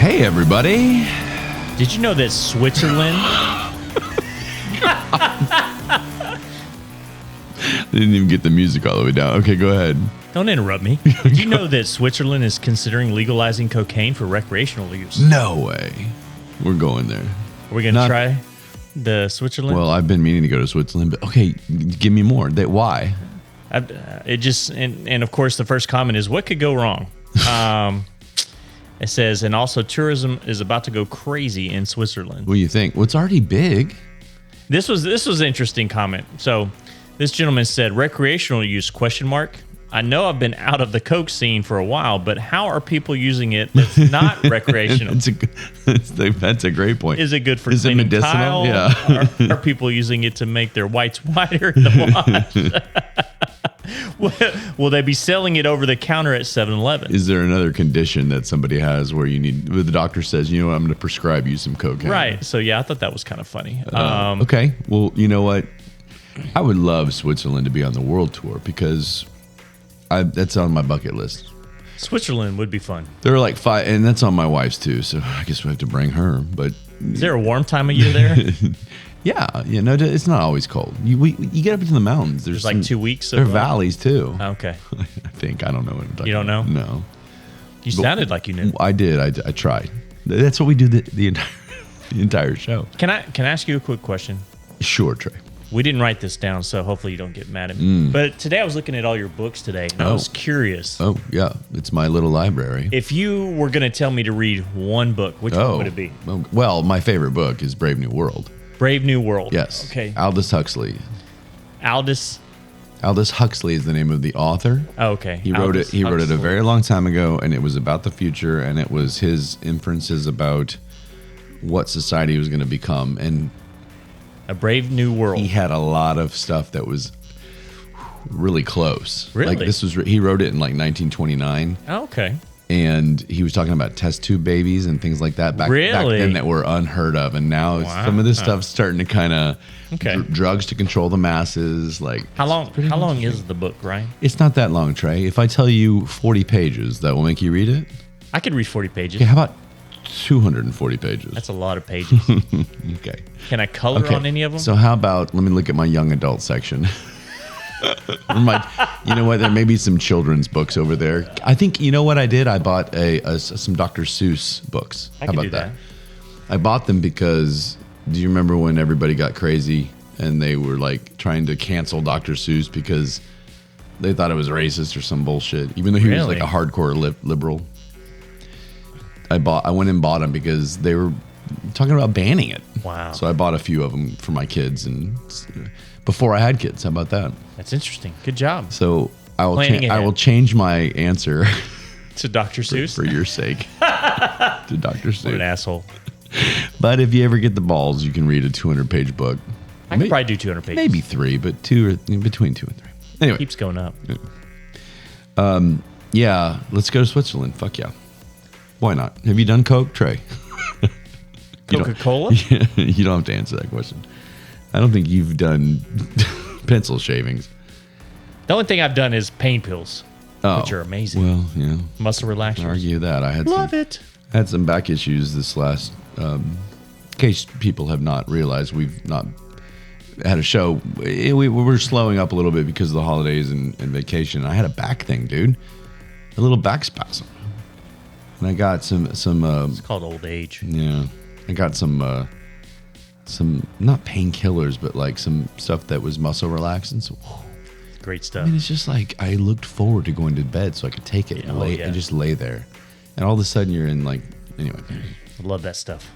Hey, everybody. Did you know that Switzerland... I didn't even get the music all the way down. Okay, go ahead. Don't interrupt me. Did you know that Switzerland is considering legalizing cocaine for recreational use? No way. We're going there. Are we going to try the Switzerland? Well, I've been meaning to go to Switzerland, but okay, give me more. Why? And of course, the first comment is, what could go wrong? It says, and also tourism is about to go crazy in Switzerland. What do you think? Well, it's already big. This was an interesting comment. So this gentleman said, recreational use, ? I know I've been out of the coke scene for a while, but how are people using it that's not recreational? That's a great point. Is it good for Is it cleaning medicinal? tile? Yeah. Are people using it to make their whites whiter in the wash? Will they be selling it over the counter at 7-Eleven? Is there another condition that somebody has where the doctor says, you know what, I'm going to prescribe you some cocaine? Right. So, yeah, I thought that was kind of funny. Okay. Well, you know what? I would love Switzerland to be on the world tour because that's on my bucket list. Switzerland would be fun. There are like 5, and that's on my wife's too, so I guess we have to bring her. But is there a warm time of year there? Yeah, no, it's not always cold. You get up into the mountains. There's like 2 weeks. There are valleys too. Okay. I think I don't know. You don't know? No. You sounded like you knew. I did. I tried. That's what we do the entire show. Can I ask you a quick question? Sure, Trey. We didn't write this down, so hopefully you don't get mad at me. But today I was looking at all your books today, and I was curious. Oh, yeah. It's my little library. If you were going to tell me to read one book, which one would it be? Well, my favorite book is Brave New World. Brave New World. Yes. Okay. Aldous Huxley. Aldous Huxley is the name of the author. Oh, okay. He wrote it a very long time ago, and it was about the future, and it was his inferences about what society was going to become. And A Brave New World. he had a lot of stuff that was really close. Really? Like he wrote it in like 1929. Oh, okay. And he was talking about test tube babies and things like that back then that were unheard of. And now some of this stuff's starting to kind of drugs to control the masses. Like how long is the book, Ryan? It's not that long, Trey. If I tell you 40 pages, that will make you read it? I could read 40 pages. Okay, how about 240 pages? That's a lot of pages. Okay. Can I color on any of them? So how about, let me look at my young adult section. You know what? There may be some children's books over there. I think, you know what I did? I bought some Dr. Seuss books. I How can about do that? I bought them because, do you remember when everybody got crazy and they were like trying to cancel Dr. Seuss because they thought it was racist or some bullshit, even though he was like a hardcore liberal? I went and bought them because they were talking about banning it. Wow. So I bought a few of them for my kids and before I had kids. How about that? That's interesting. Good job. So I will change my answer to Dr. Seuss for your sake to Dr. Seuss. What an asshole. But if you ever get the balls, you can read a 200-page book. I could probably do 200 pages. Maybe 3, but between 2 and 3. Anyway, keeps going up. Yeah, let's go to Switzerland. Fuck yeah. Why not? Have you done coke, Trey? Coca-Cola? You don't have to answer that question. I don't think you've done pencil shavings. The only thing I've done is pain pills, which are amazing. Well, yeah. Muscle relaxers. Argue that. I had some back issues this last. In case people have not realized, we've not had a show. We were slowing up a little bit because of the holidays and vacation. I had a back thing, dude. A little back spasm. And I got some. It's called old age. Yeah, I got some not painkillers, but like some stuff that was muscle relaxants. Great stuff. I mean, it's just like I looked forward to going to bed so I could take it and just lay there, and all of a sudden you're in like anyway. I love that stuff.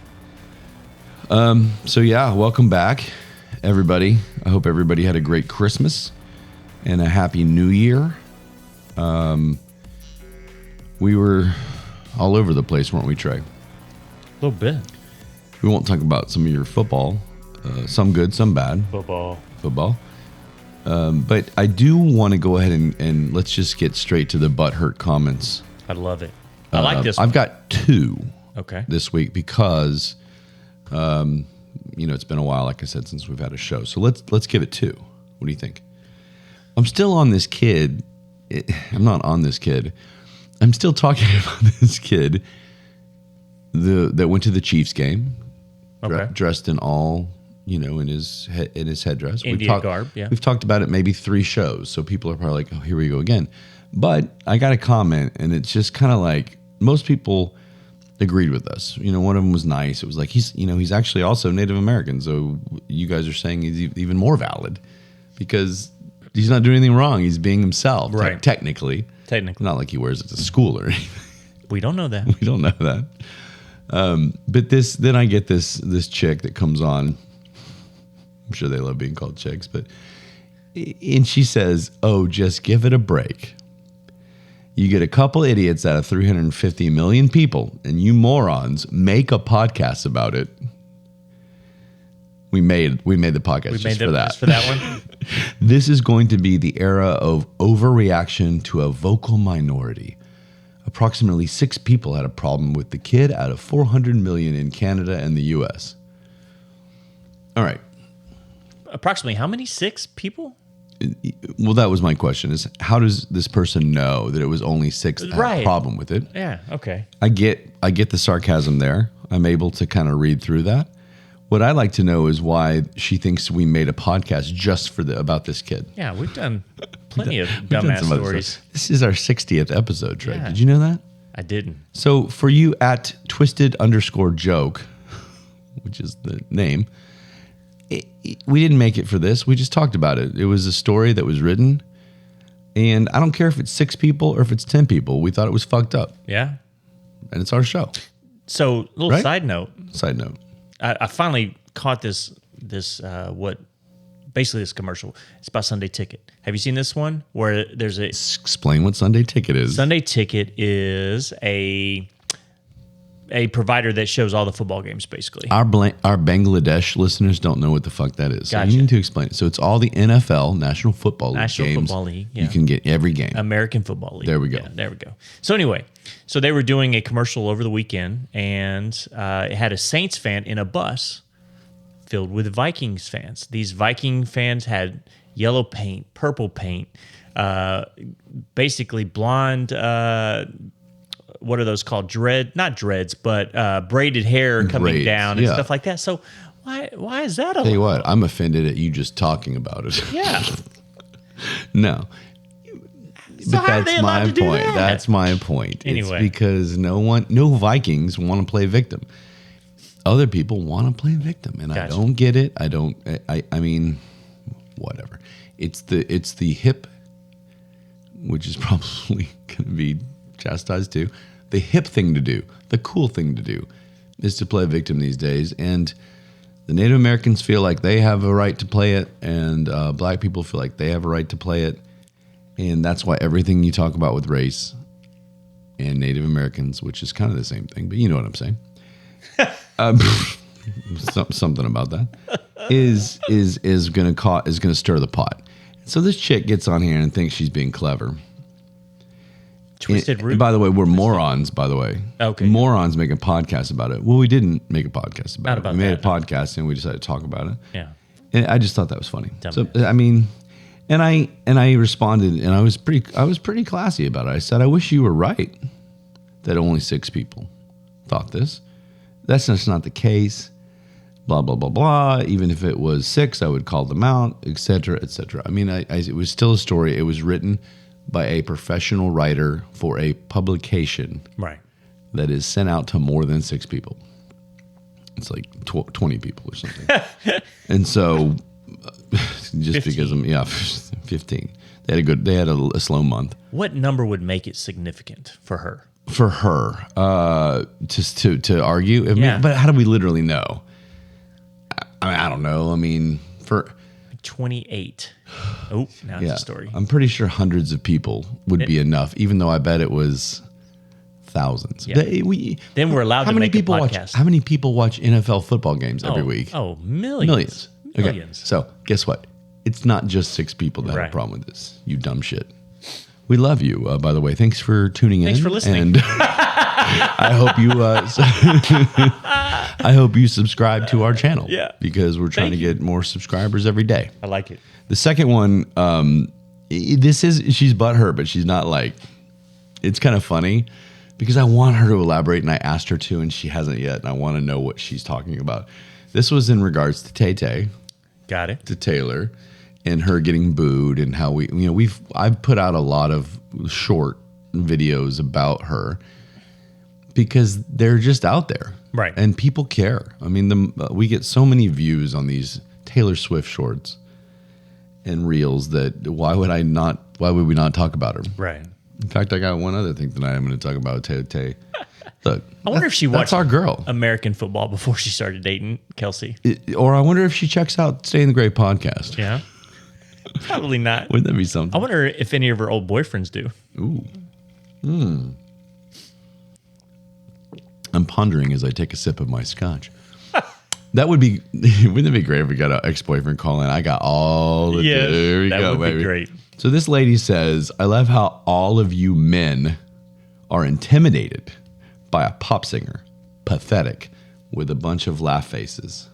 So yeah, welcome back, everybody. I hope everybody had a great Christmas and a happy New Year. We were all over the place, weren't we, Trey? A little bit. We won't talk about some of your football. Some good, some bad. Football. But I do want to go ahead and let's just get straight to the butthurt comments. I love it. I like this one. I've got 2 this week because, it's been a while, like I said, since we've had a show. So let's give it 2. What do you think? I'm still on this kid. I'm not on this kid. I'm still talking about this kid that went to the Chiefs game, Okay. dressed in all, in his headdress. India garb, yeah. We've talked about it maybe 3 shows, so people are probably like, oh, here we go again. But I got a comment, and it's just kind of like, most people agreed with us. One of them was nice. It was like, he's actually also Native American, so you guys are saying he's even more valid because he's not doing anything wrong. He's being himself, right? Technically. Not like he wears it to school or anything. We don't know that. We don't know that. But then I get this chick that comes on. I'm sure they love being called chicks, and she says, "Oh, just give it a break. You get a couple idiots out of 350 million people, and you morons make a podcast about it." We made the podcast just for that. Just for that one. This is going to be the era of overreaction to a vocal minority. Approximately 6 people had a problem with the kid out of 400 million in Canada and the U.S. All right. Approximately how many? 6 people? Well, that was my question, is how does this person know that it was only 6 that had a problem with it? Yeah, okay. I get the sarcasm there. I'm able to kind of read through that. What I'd like to know is why she thinks we made a podcast just about this kid. Yeah, we've done plenty of dumbass stories. This is our 60th episode, Trey. Yeah. Did you know that? I didn't. So for you at twisted_joke, which is the name, we didn't make it for this. We just talked about it. It was a story that was written, and I don't care if it's 6 people or if it's 10 people. We thought it was fucked up. Yeah. And it's our show. So, little Right? side note. Side note. I finally caught this basically this commercial. It's about Sunday Ticket. Have you seen this one where there's Explain what Sunday Ticket is. Sunday Ticket is a provider that shows all the football games, basically. Our Bangladesh listeners don't know what the fuck that is. Gotcha. So you need to explain it. So it's all the NFL, National Football League National games. Football League, yeah. You can get every game. American Football League. There we go. Yeah, there we go. So anyway, they were doing a commercial over the weekend, and it had a Saints fan in a bus filled with Vikings fans. These Viking fans had yellow paint, purple paint, basically blonde, what are those called? Not dreads, but braided hair coming Braids, down and yeah. stuff like that. So why is that allowed? Tell you what, I'm offended at you just talking about it. Yeah. No. So But how are they that's allowed my to do point. that? That's my point. Anyway. It's because no Vikings want to play victim. Other people want to play victim, and Gotcha. I don't get it. I mean, whatever. It's the hip, which is probably going to be chastised too. The hip thing to do, the cool thing to do, is to play victim these days. And the Native Americans feel like they have a right to play it, and black people feel like they have a right to play it. And that's why everything you talk about with race and Native Americans, which is kind of the same thing, but you know what I'm saying. Something about that is going to stir the pot. So this chick gets on here and thinks she's being clever. Twisted And Root. by the way, we're morons, by the way. Okay. Morons make a podcast about it. Well, we didn't make a podcast about Not it. about We made that, a podcast and we decided to talk about it. Yeah. And I just thought that was funny. Dumbass. So I mean, and I responded, and I was pretty classy about it. I said, I wish you were right that only 6 people thought this. That's just not the case. Blah blah blah blah. Even if it was 6, I would call them out, etc. etc. I mean, it was still a story. It was written by a professional writer for a publication Right. that is sent out to more than 6 people. It's like 20 people or something. And so, just 15. because of 15. They had a slow month. What number would make it significant for her? For her, just to argue. I mean, Yeah. but how do we literally know? I don't know. I mean, for 28. Oh, now it's a story. I'm pretty sure hundreds of people would be enough, even though I bet it was thousands. Yeah. Then we're allowed how to many make a people podcast. How many people watch NFL football games every week? Oh, millions. Millions. Okay. Millions. So guess what? It's not just 6 people that have Right. a problem with this. You dumb shit. We love you, by the way. Thanks for tuning in. Thanks for listening. And I hope you subscribe to our channel. Yeah. Because we're trying Thank to get more subscribers every day. I like it. The second one, she's butthurt, but she's not like, it's kind of funny because I want her to elaborate, and I asked her to, and she hasn't yet, and I want to know what she's talking about. This was in regards to Tay-Tay. Got it. To Taylor, and her getting booed, and how I've put out a lot of short videos about her because they're just out there, right? And people care. I mean, we get so many views on these Taylor Swift shorts and reels that why would we not talk about her? Right. In fact, I got one other thing tonight I'm going to talk about. Tay-Tay. Look, I wonder if she watched that's our girl. American football before she started dating Kelsey. Or I wonder if she checks out Stay in the Great podcast. Yeah. Probably not. Wouldn't that be something? I wonder if any of her old boyfriends do. Ooh. I'm pondering as I take a sip of my scotch. That would be, wouldn't it be great if we got an ex-boyfriend call in? I got all the, there we go, would be great. So this lady says, I love how all of you men are intimidated by a pop singer. Pathetic, with a bunch of laugh faces.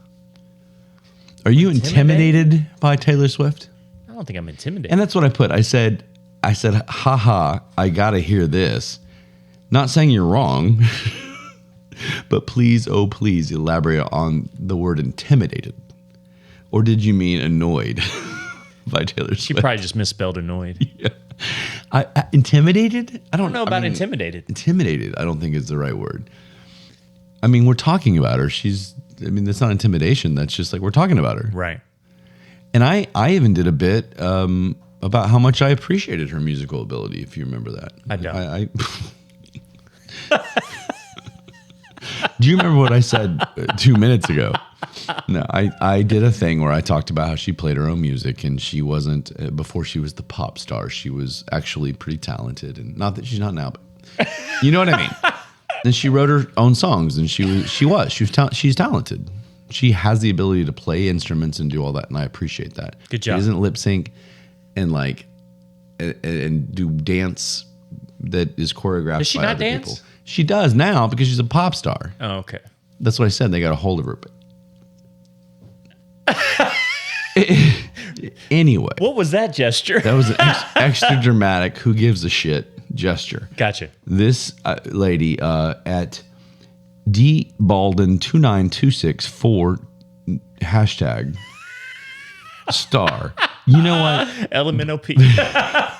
Are you intimidated by Taylor Swift? I don't think I'm intimidated. And that's what I put. I said, haha, I gotta hear this. Not saying you're wrong, but please, oh please, elaborate on the word intimidated. Or did you mean annoyed by Taylor Swift? She probably just misspelled annoyed. Yeah. Intimidated? I don't know about intimidated. Intimidated, I don't think is the right word. I mean, we're talking about her. That's not intimidation. That's just like we're talking about her. Right. And I even did a bit about how much I appreciated her musical ability, if you remember that. I don't. Do you remember what I said 2 minutes ago? No, I did a thing where I talked about how she played her own music, and she wasn't, before she was the pop star, she was actually pretty talented. And not that she's not now, but you know what I mean? And she wrote her own songs, and she's talented. She has the ability to play instruments and do all that, and I appreciate that. Good job. She doesn't lip sync and do dance that is choreographed Does she by not other dance? people. She does now because she's a pop star. Oh, okay. That's what I said. They got a hold of her. Anyway. What was that gesture? That was an extra dramatic, who gives a shit gesture. Gotcha. This lady at dbalden29264 hashtag star. You know what? LMNOP.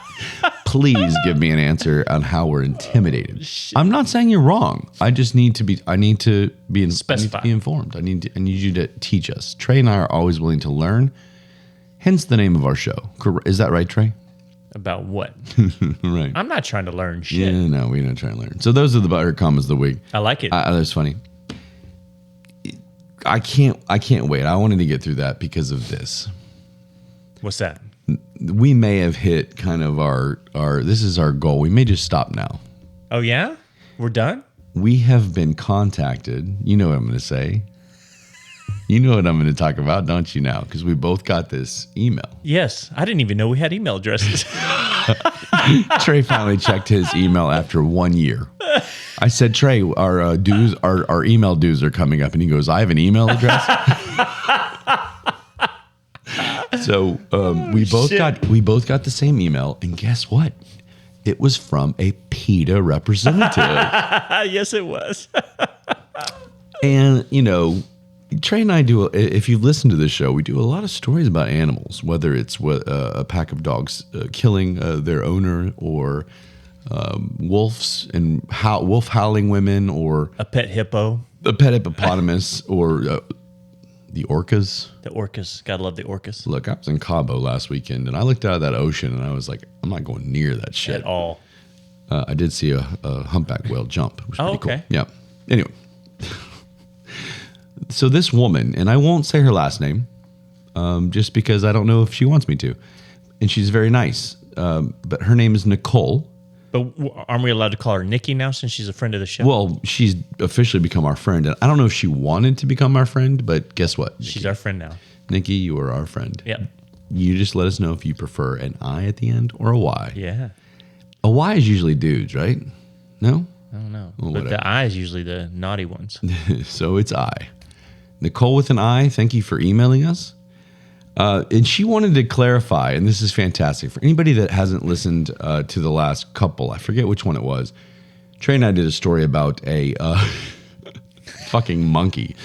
Please give me an answer on how we're intimidated. I'm not saying you're wrong. I just need to be. I need to be informed. I need you to teach us. Trey and I are always willing to learn. Hence the name of our show. Is that right, Trey? About what? Right. I'm not trying to learn shit. Yeah, no, we're not trying to learn. So those are the Butthurt comments of the week. I like it. That's funny. I can't wait. I wanted to get through that because of this. What's that? We may have hit kind of our this is our goal. We may just stop now. Oh, yeah? We're done? We have been contacted. You know what I'm going to say. You know what I'm going to talk about, don't you now? Because we both got this email. Yes. I didn't even know we had email addresses. Trey finally checked his email after 1 year. I said, Trey, our dues, our email dues are coming up. And he goes, I have an email address. So we both got the same email, and guess what? It was from a PETA representative. Yes, it was. And Trey and I do. If you've listened to this show, we do a lot of stories about animals, whether it's a pack of dogs killing their owner, or wolves and wolf howling women, or a pet hippo, a pet hippopotamus, or the orcas. The orcas. Gotta love the orcas. Look, I was in Cabo last weekend, and I looked out of that ocean, and I was like, I'm not going near that shit. At all. I did see a humpback whale jump. It was pretty cool. Yeah. Anyway. So this woman, and I won't say her last name, just because I don't know if she wants me to. And she's very nice. But her name is Nicole. But aren't we allowed to call her Nikki now since she's a friend of the show? Well, she's officially become our friend. And I don't know if she wanted to become our friend, but guess what? Nikki, she's our friend now. Nikki, you are our friend. Yep. You just let us know if you prefer an I at the end or a Y. Yeah. A Y is usually dudes, right? No? I don't know. Well, but whatever. the I is usually the naughty ones. So it's I. Nicole with an I, thank you for emailing us. And she wanted to clarify, and this is fantastic. For anybody that hasn't listened to the last couple, I forget which one it was. Trey and I did a story about a fucking monkey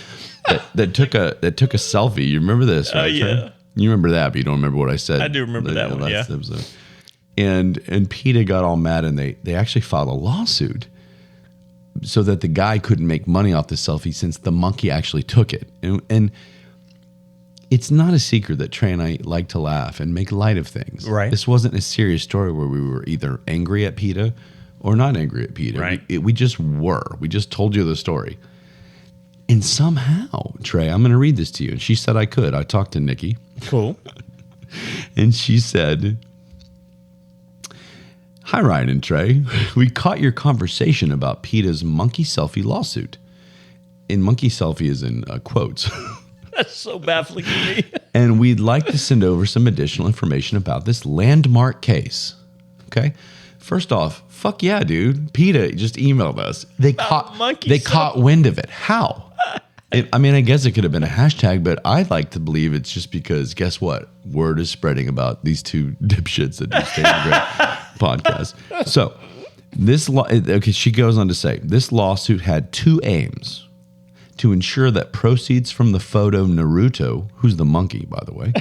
that took a selfie. You remember this? Right, yeah. Trey? You remember that, but you don't remember what I said. I do remember that one. Yeah. Episode. And PETA got all mad, and they actually filed a lawsuit so that the guy couldn't make money off the selfie since the monkey actually took it. And it's not a secret that Trey and I like to laugh and make light of things. Right. This wasn't a serious story where we were either angry at PETA or not angry at PETA. Right. We just were. We just told you the story. And somehow, Trey, I'm going to read this to you. And she said I could. I talked to Nikki. Cool. And she said, "Hi, Ryan and Trey. We caught your conversation about PETA's monkey selfie lawsuit." And monkey selfie is in quotes. That's so baffling to me. "And we'd like to send over some additional information about this landmark case." Okay. First off, fuck yeah, dude. PETA just emailed us. They caught wind of it. How? I guess it could have been a hashtag, but I'd like to believe it's just because, guess what? Word is spreading about these two dipshits that do Stay Great podcast. So, she goes on to say, this lawsuit had two aims: to ensure that proceeds from the photo Naruto, who's the monkey, by the way,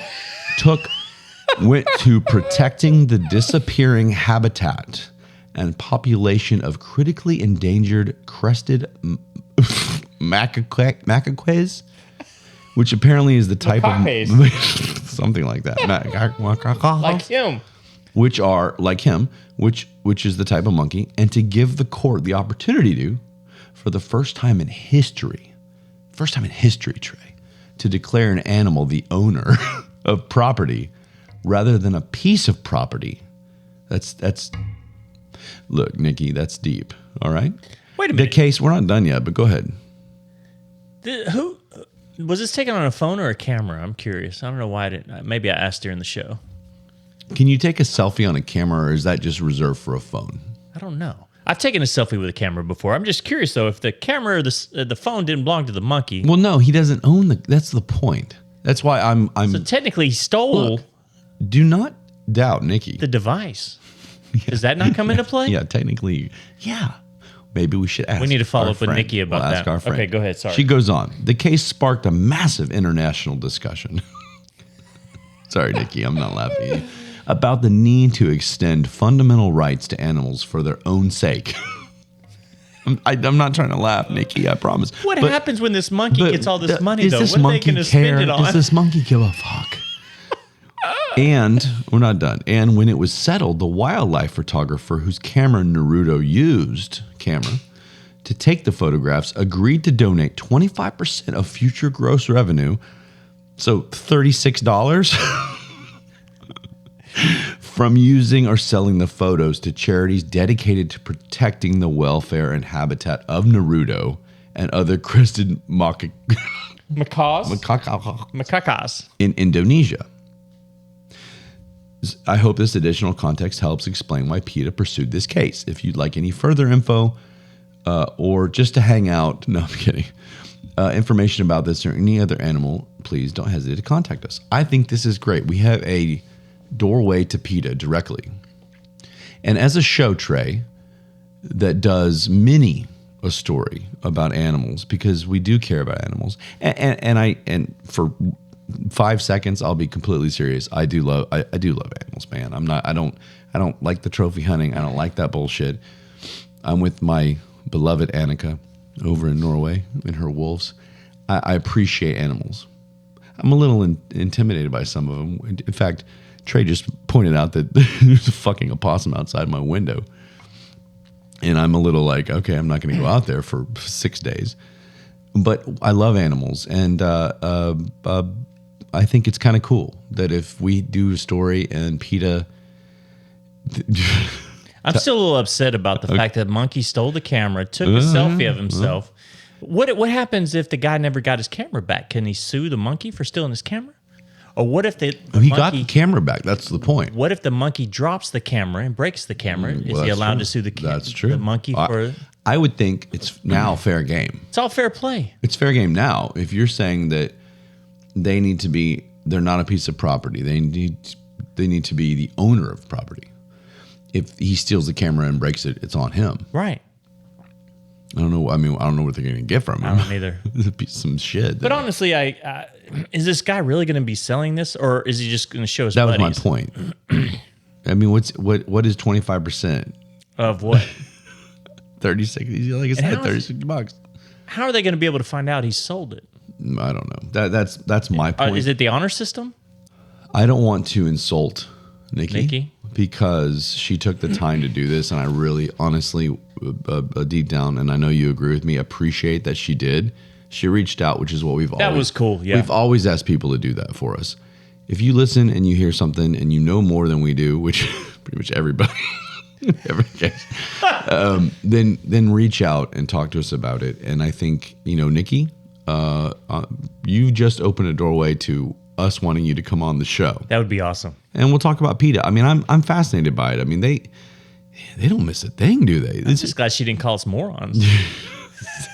went to protecting the disappearing habitat and population of critically endangered crested macaques, which apparently is the type of something like that. Like him. Which are like him, which is the type of monkey, and to give the court the opportunity for the first time in history, Trey, to declare an animal the owner of property rather than a piece of property. That's look, Nikki, that's deep. All right. Wait a minute. The case, we're not done yet, but go ahead. Who was this taken on a phone or a camera? I'm curious. I don't know why I didn't. Maybe I asked during the show. Can you take a selfie on a camera, or is that just reserved for a phone? I don't know. I've taken a selfie with a camera before. I'm just curious though, if the camera or the phone didn't belong to the monkey. Well, no, he doesn't own that's the point. That's why I'm. So technically, he stole. Look, do not doubt Nikki. The device. Does that not come into play? Yeah, technically, yeah. Maybe we should ask. We need to follow up with friend. Nikki about Ask that. our friend. Okay, go ahead. Sorry. She goes on. The case sparked a massive international discussion. Sorry, Nikki, I'm not laughing at you. About the need to extend fundamental rights to animals for their own sake. I'm not trying to laugh, Nikki, I promise. What happens when this monkey gets all this money, though? This What are they monkey going to spend it on? Does this monkey give a fuck? And we're not done. And when it was settled, the wildlife photographer whose camera Naruto used to take the photographs agreed to donate 25% of future gross revenue, so $36, from using or selling the photos to charities dedicated to protecting the welfare and habitat of Naruto and other crested macaques in Indonesia. I hope this additional context helps explain why PETA pursued this case. If you'd like any further info or just to hang out, no, I'm kidding, information about this or any other animal, please don't hesitate to contact us. I think this is great. We have a doorway to PETA directly. And as a show, Trey, that does many a story about animals, because we do care about animals, and for 5 seconds, I'll be completely serious. I do love animals, man. I don't like the trophy hunting. I don't like that bullshit. I'm with my beloved Annika over in Norway and her wolves. I appreciate animals. I'm a little intimidated by some of them. In fact, Trey just pointed out that there's a fucking opossum outside my window. And I'm a little like, okay, I'm not going to go out there for 6 days. But I love animals. And I think it's kind of cool that if we do a story and PETA... I'm still a little upset about the fact that Monkey stole the camera, took a selfie of himself. What happens if the guy never got his camera back? Can he sue the monkey for stealing his camera? Or what if he got the camera back? That's the point. What if the monkey drops the camera and breaks the camera? Is he allowed to sue the monkey for... I would think it's now fair game. It's all fair play. It's fair game now. If you're saying that they're not a piece of property, they need to be the owner of property. If he steals the camera and breaks it, it's on him. Right. I don't know. I mean, I don't know what they're going to get from him. I don't either. Some shit. But honestly, is this guy really going to be selling this, or is he just going to show his That buddies? was my point. I mean, what is 25%? Of what? 36. Like I said, $36. How are they going to be able to find out he sold it? I don't know. That's my point. Is it the honor system? I don't want to insult Nikki because she took the time to do this, and I really, honestly, deep down, and I know you agree with me, appreciate that she did. She reached out, which is what that was cool. Yeah, we've always asked people to do that for us. If you listen and you hear something and you know more than we do, which pretty much everybody, every case, then reach out and talk to us about it. And I think, Nikki, you just opened a doorway to us wanting you to come on the show. That would be awesome. And we'll talk about PETA. I mean, I'm fascinated by it. I mean, they don't miss a thing, do they? I'm just glad she didn't call us morons.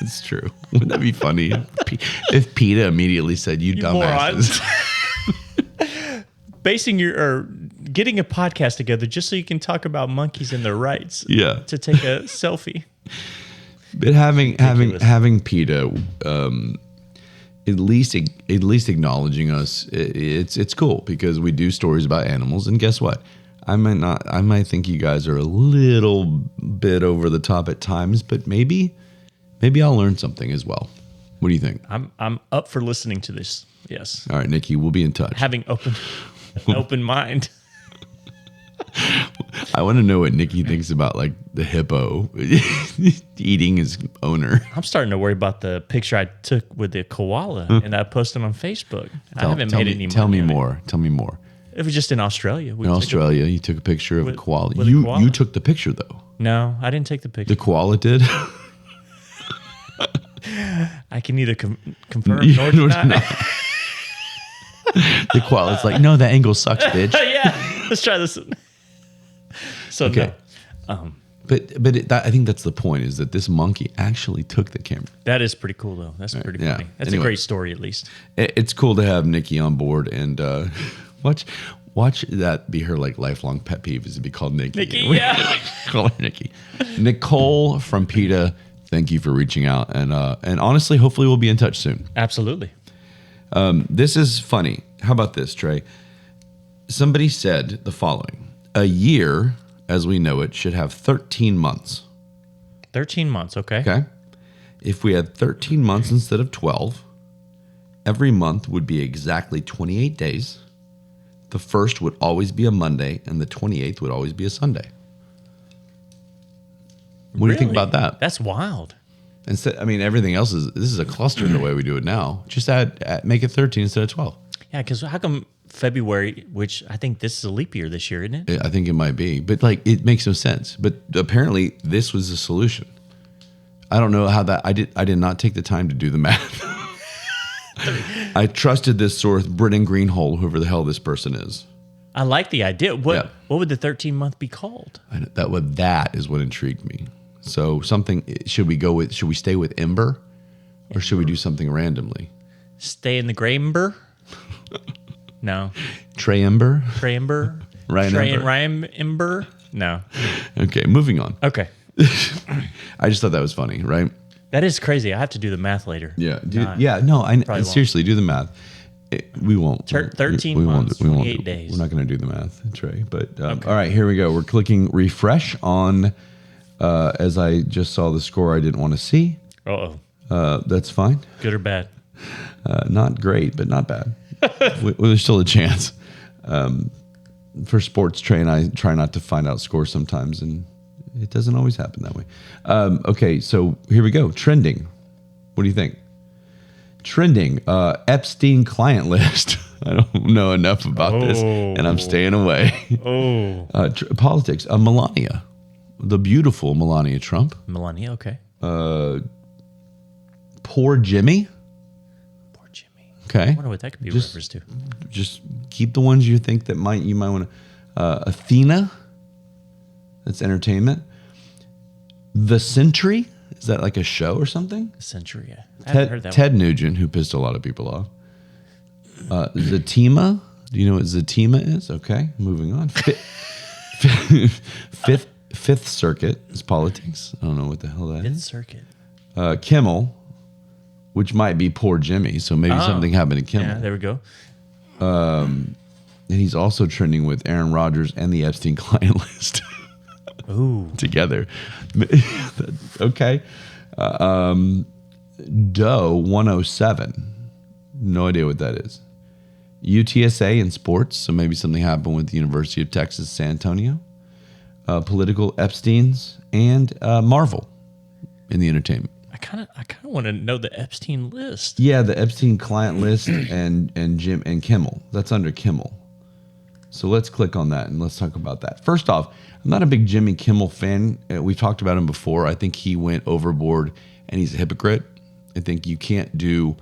That's true. Wouldn't that be funny if PETA immediately said, "You dumbasses"? Getting a podcast together just so you can talk about monkeys and their rights. Yeah. To take a selfie. But having PETA, at least acknowledging us, it's cool because we do stories about animals, and guess what? I might think you guys are a little bit over the top at times, but maybe I'll learn something as well. What do you think? I'm up for listening to this. Yes. All right, Nikki, we'll be in touch. Having an open mind. I want to know what Nikki thinks about like the hippo eating his owner. I'm starting to worry about the picture I took with the koala and I posted on Facebook. I haven't made any money. Tell me more. Tell me more. It was just in Australia. In Australia, you took a picture of a koala. With a koala. You took the picture though. No, I didn't take the picture. The koala did. I can neither confirm nor deny. The koala's like, no, that angle sucks, bitch. Yeah, let's try this. So okay. No. I think that's the point, is that this monkey actually took the camera. That is pretty cool, though. That's pretty funny. That's a great story, at least. It's cool to have Nikki on board, and watch that be her like lifelong pet peeve, is to be called Nikki. Nikki, yeah. Call her Nikki. Nicole from PETA, thank you for reaching out, and honestly, hopefully we'll be in touch soon. Absolutely. This is funny. How about this, Trey? Somebody said the following: a year, as we know it, should have 13 months. 13 months, okay. Okay. If we had 13 months instead of 12, every month would be exactly 28 days. The first would always be a Monday, and the 28th would always be a Sunday. What do you think about that? That's wild. Instead, I mean, everything else this is a cluster the way we do it now. Just make it 13 instead of 12. Yeah, because how come February, which I think this is a leap year this year, isn't it? I think it might be, but like it makes no sense. But apparently, this was the solution. I don't know how that. I did not take the time to do the math. I trusted this source, Britton Greenhole, whoever the hell this person is. I like the idea. What would the 13 month be called? That is what intrigued me. So should we stay with Ember, or should we do something randomly? Stay in the Graymber? No. Trey Ember? Trey Ember? Ryan Trey Ember? and Ryan Ember? No. Okay, moving on. Okay. I just thought that was funny, right? That is crazy. I have to do the math later. Yeah. I seriously do the math. We won't. 13 months, 28 days. We're not going to do the math, Trey. But all right, here we go. We're clicking refresh on. As I just saw the score I didn't want to see. That's fine. Good or bad? Not great, but not bad. There's still a chance. For sports, Trey and I try not to find out scores sometimes, and it doesn't always happen that way. Okay, so here we go. Trending. What do you think? Trending. Epstein client list. I don't know enough about this, and I'm staying away. Politics. Melania. The beautiful Melania Trump. Melania, okay. Poor Jimmy. Poor Jimmy. Okay. I wonder what that could be reference to. Just keep the ones you think that you might want to. Athena. That's entertainment. The Century. Is that like a show or something? The Century, yeah. I haven't heard that Ted one. Nugent, who pissed a lot of people off. Zatima. Do you know what Zatima is? Okay, moving on. Fifth Circuit is politics. I don't know what the hell that is. Fifth Circuit. Kimmel, which might be poor Jimmy. So maybe something happened to Kimmel. Yeah, there we go. And he's also trending with Aaron Rodgers and the Epstein client list. Ooh. Together. Okay. Doe 107. No idea what that is. UTSA in sports. So maybe something happened with the University of Texas, San Antonio. Political Epsteins and Marvel in the entertainment. I kind of want to know the Epstein list. Yeah, the Epstein client list and Jim and Kimmel. That's under Kimmel. So let's click on that and let's talk about that. First off, I'm not a big Jimmy Kimmel fan. We've talked about him before. I think he went overboard and he's a hypocrite. I think you can't do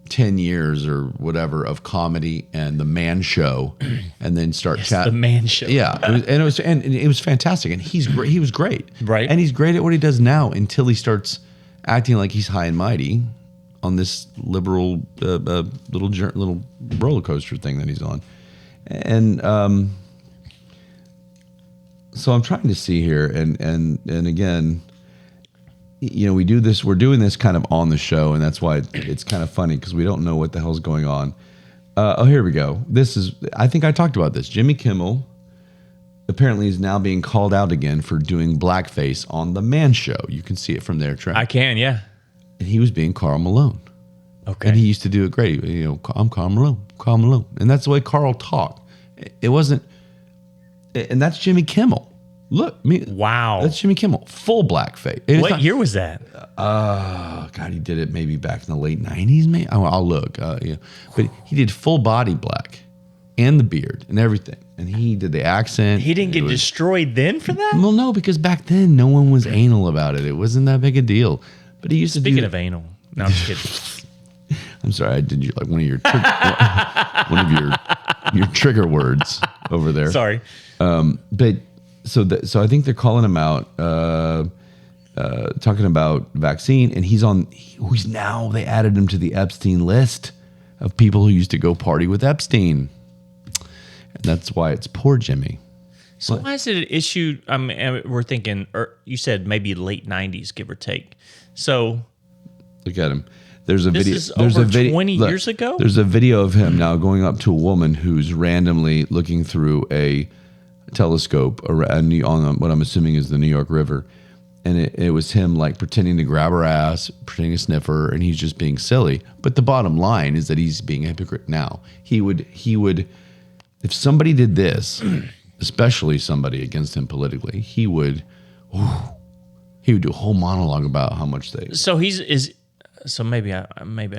10 years or whatever of comedy and the Man Show and then start chatting. The Man Show. Yeah, it was fantastic, and he's great. He was great, right? And he's great at what he does now until he starts acting like he's high and mighty on this liberal little roller coaster thing that he's on, and so I'm trying to see here, and again, you know, we're doing this kind of on the show, and that's why it's kind of funny because we don't know what the hell's going on. Here we go. I think I talked about this. Jimmy Kimmel apparently is now being called out again for doing blackface on the Man Show. You can see it from there, Trey. I can, yeah. And he was being Karl Malone. Okay. And he used to do it great. You know, I'm Karl Malone. And that's the way Karl talked. It wasn't, and that's Jimmy Kimmel. Look, wow. That's Jimmy Kimmel. Full blackface. What year was that? God, he did it maybe back in the late 90s, maybe. I'll look. Yeah. But he did full body black and the beard and everything. And he did the accent. He didn't get destroyed then for that? Well, no, because back then no one was anal about it. It wasn't that big a deal. But he used to do. Speaking of anal. No, I'm just kidding. I'm sorry, I did you like one of your trigger words over there. Sorry. But so I think they're calling him out, talking about vaccine, and he's now they added him to the Epstein list of people who used to go party with Epstein, and that's why it's poor Jimmy. So why is it an issue? I mean, we're thinking, you said maybe late 90s, give or take. So look at him. There's a this video. Is there's over a video 20 years ago. There's a video of him now going up to a woman who's randomly looking through a telescope on what I'm assuming is the New York River, and it was him like pretending to grab her ass, pretending to sniff her, and he's just being silly. But the bottom line is that he's being a hypocrite now. He would if somebody did this, especially somebody against him politically, he would do a whole monologue about how much they. So maybe I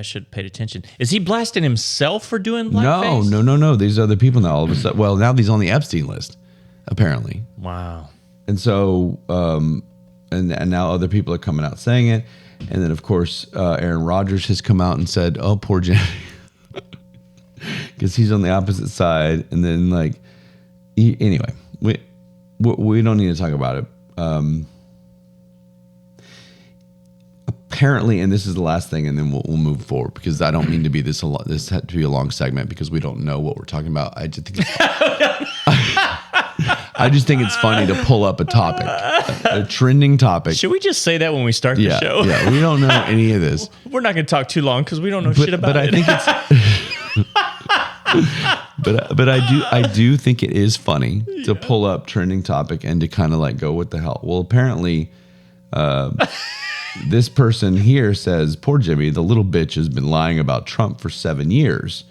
should have paid attention. Is he blasting himself for doing blackface? No. These other people now all of a sudden. Well, now he's on the Epstein list, apparently. Wow. And so, and now other people are coming out saying it, and then of course Aaron Rodgers has come out and said, "Oh, poor Jimmy," because he's on the opposite side. And then anyway, we don't need to talk about it. Apparently, and this is the last thing, and then we'll move forward because I don't mean to be this had to be a long segment because we don't know what we're talking about. I just think it's funny to pull up a topic, a trending topic. Should we just say that when we start the show? Yeah, we don't know any of this. We're not going to talk too long because we don't know shit about it. But I think it's. But I do think it is funny to pull up trending topic and to kind of like go, what the hell? Well, apparently. This person here says, poor Jimmy, the little bitch has been lying about Trump for 7 years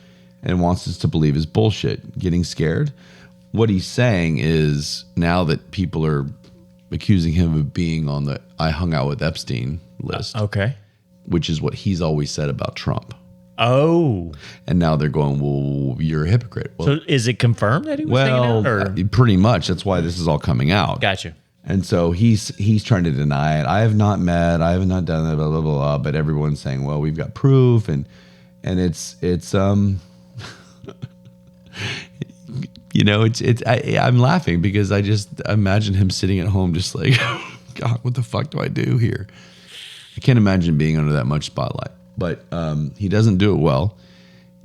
and wants us to believe his bullshit. Getting scared? What he's saying is now that people are accusing him of being on the I hung out with Epstein list. Okay. Which is what he's always said about Trump. Oh. And now they're going, well, you're a hypocrite. Well, so is it confirmed that he was hanging out? Or? Pretty much. That's why this is all coming out. Gotcha. And so he's trying to deny it. I have not done that, blah, blah, blah, blah. But everyone's saying, well, we've got proof. And it's you know, I'm laughing because I just imagine him sitting at home just like, God, what the fuck do I do here? I can't imagine being under that much spotlight. But he doesn't do it well.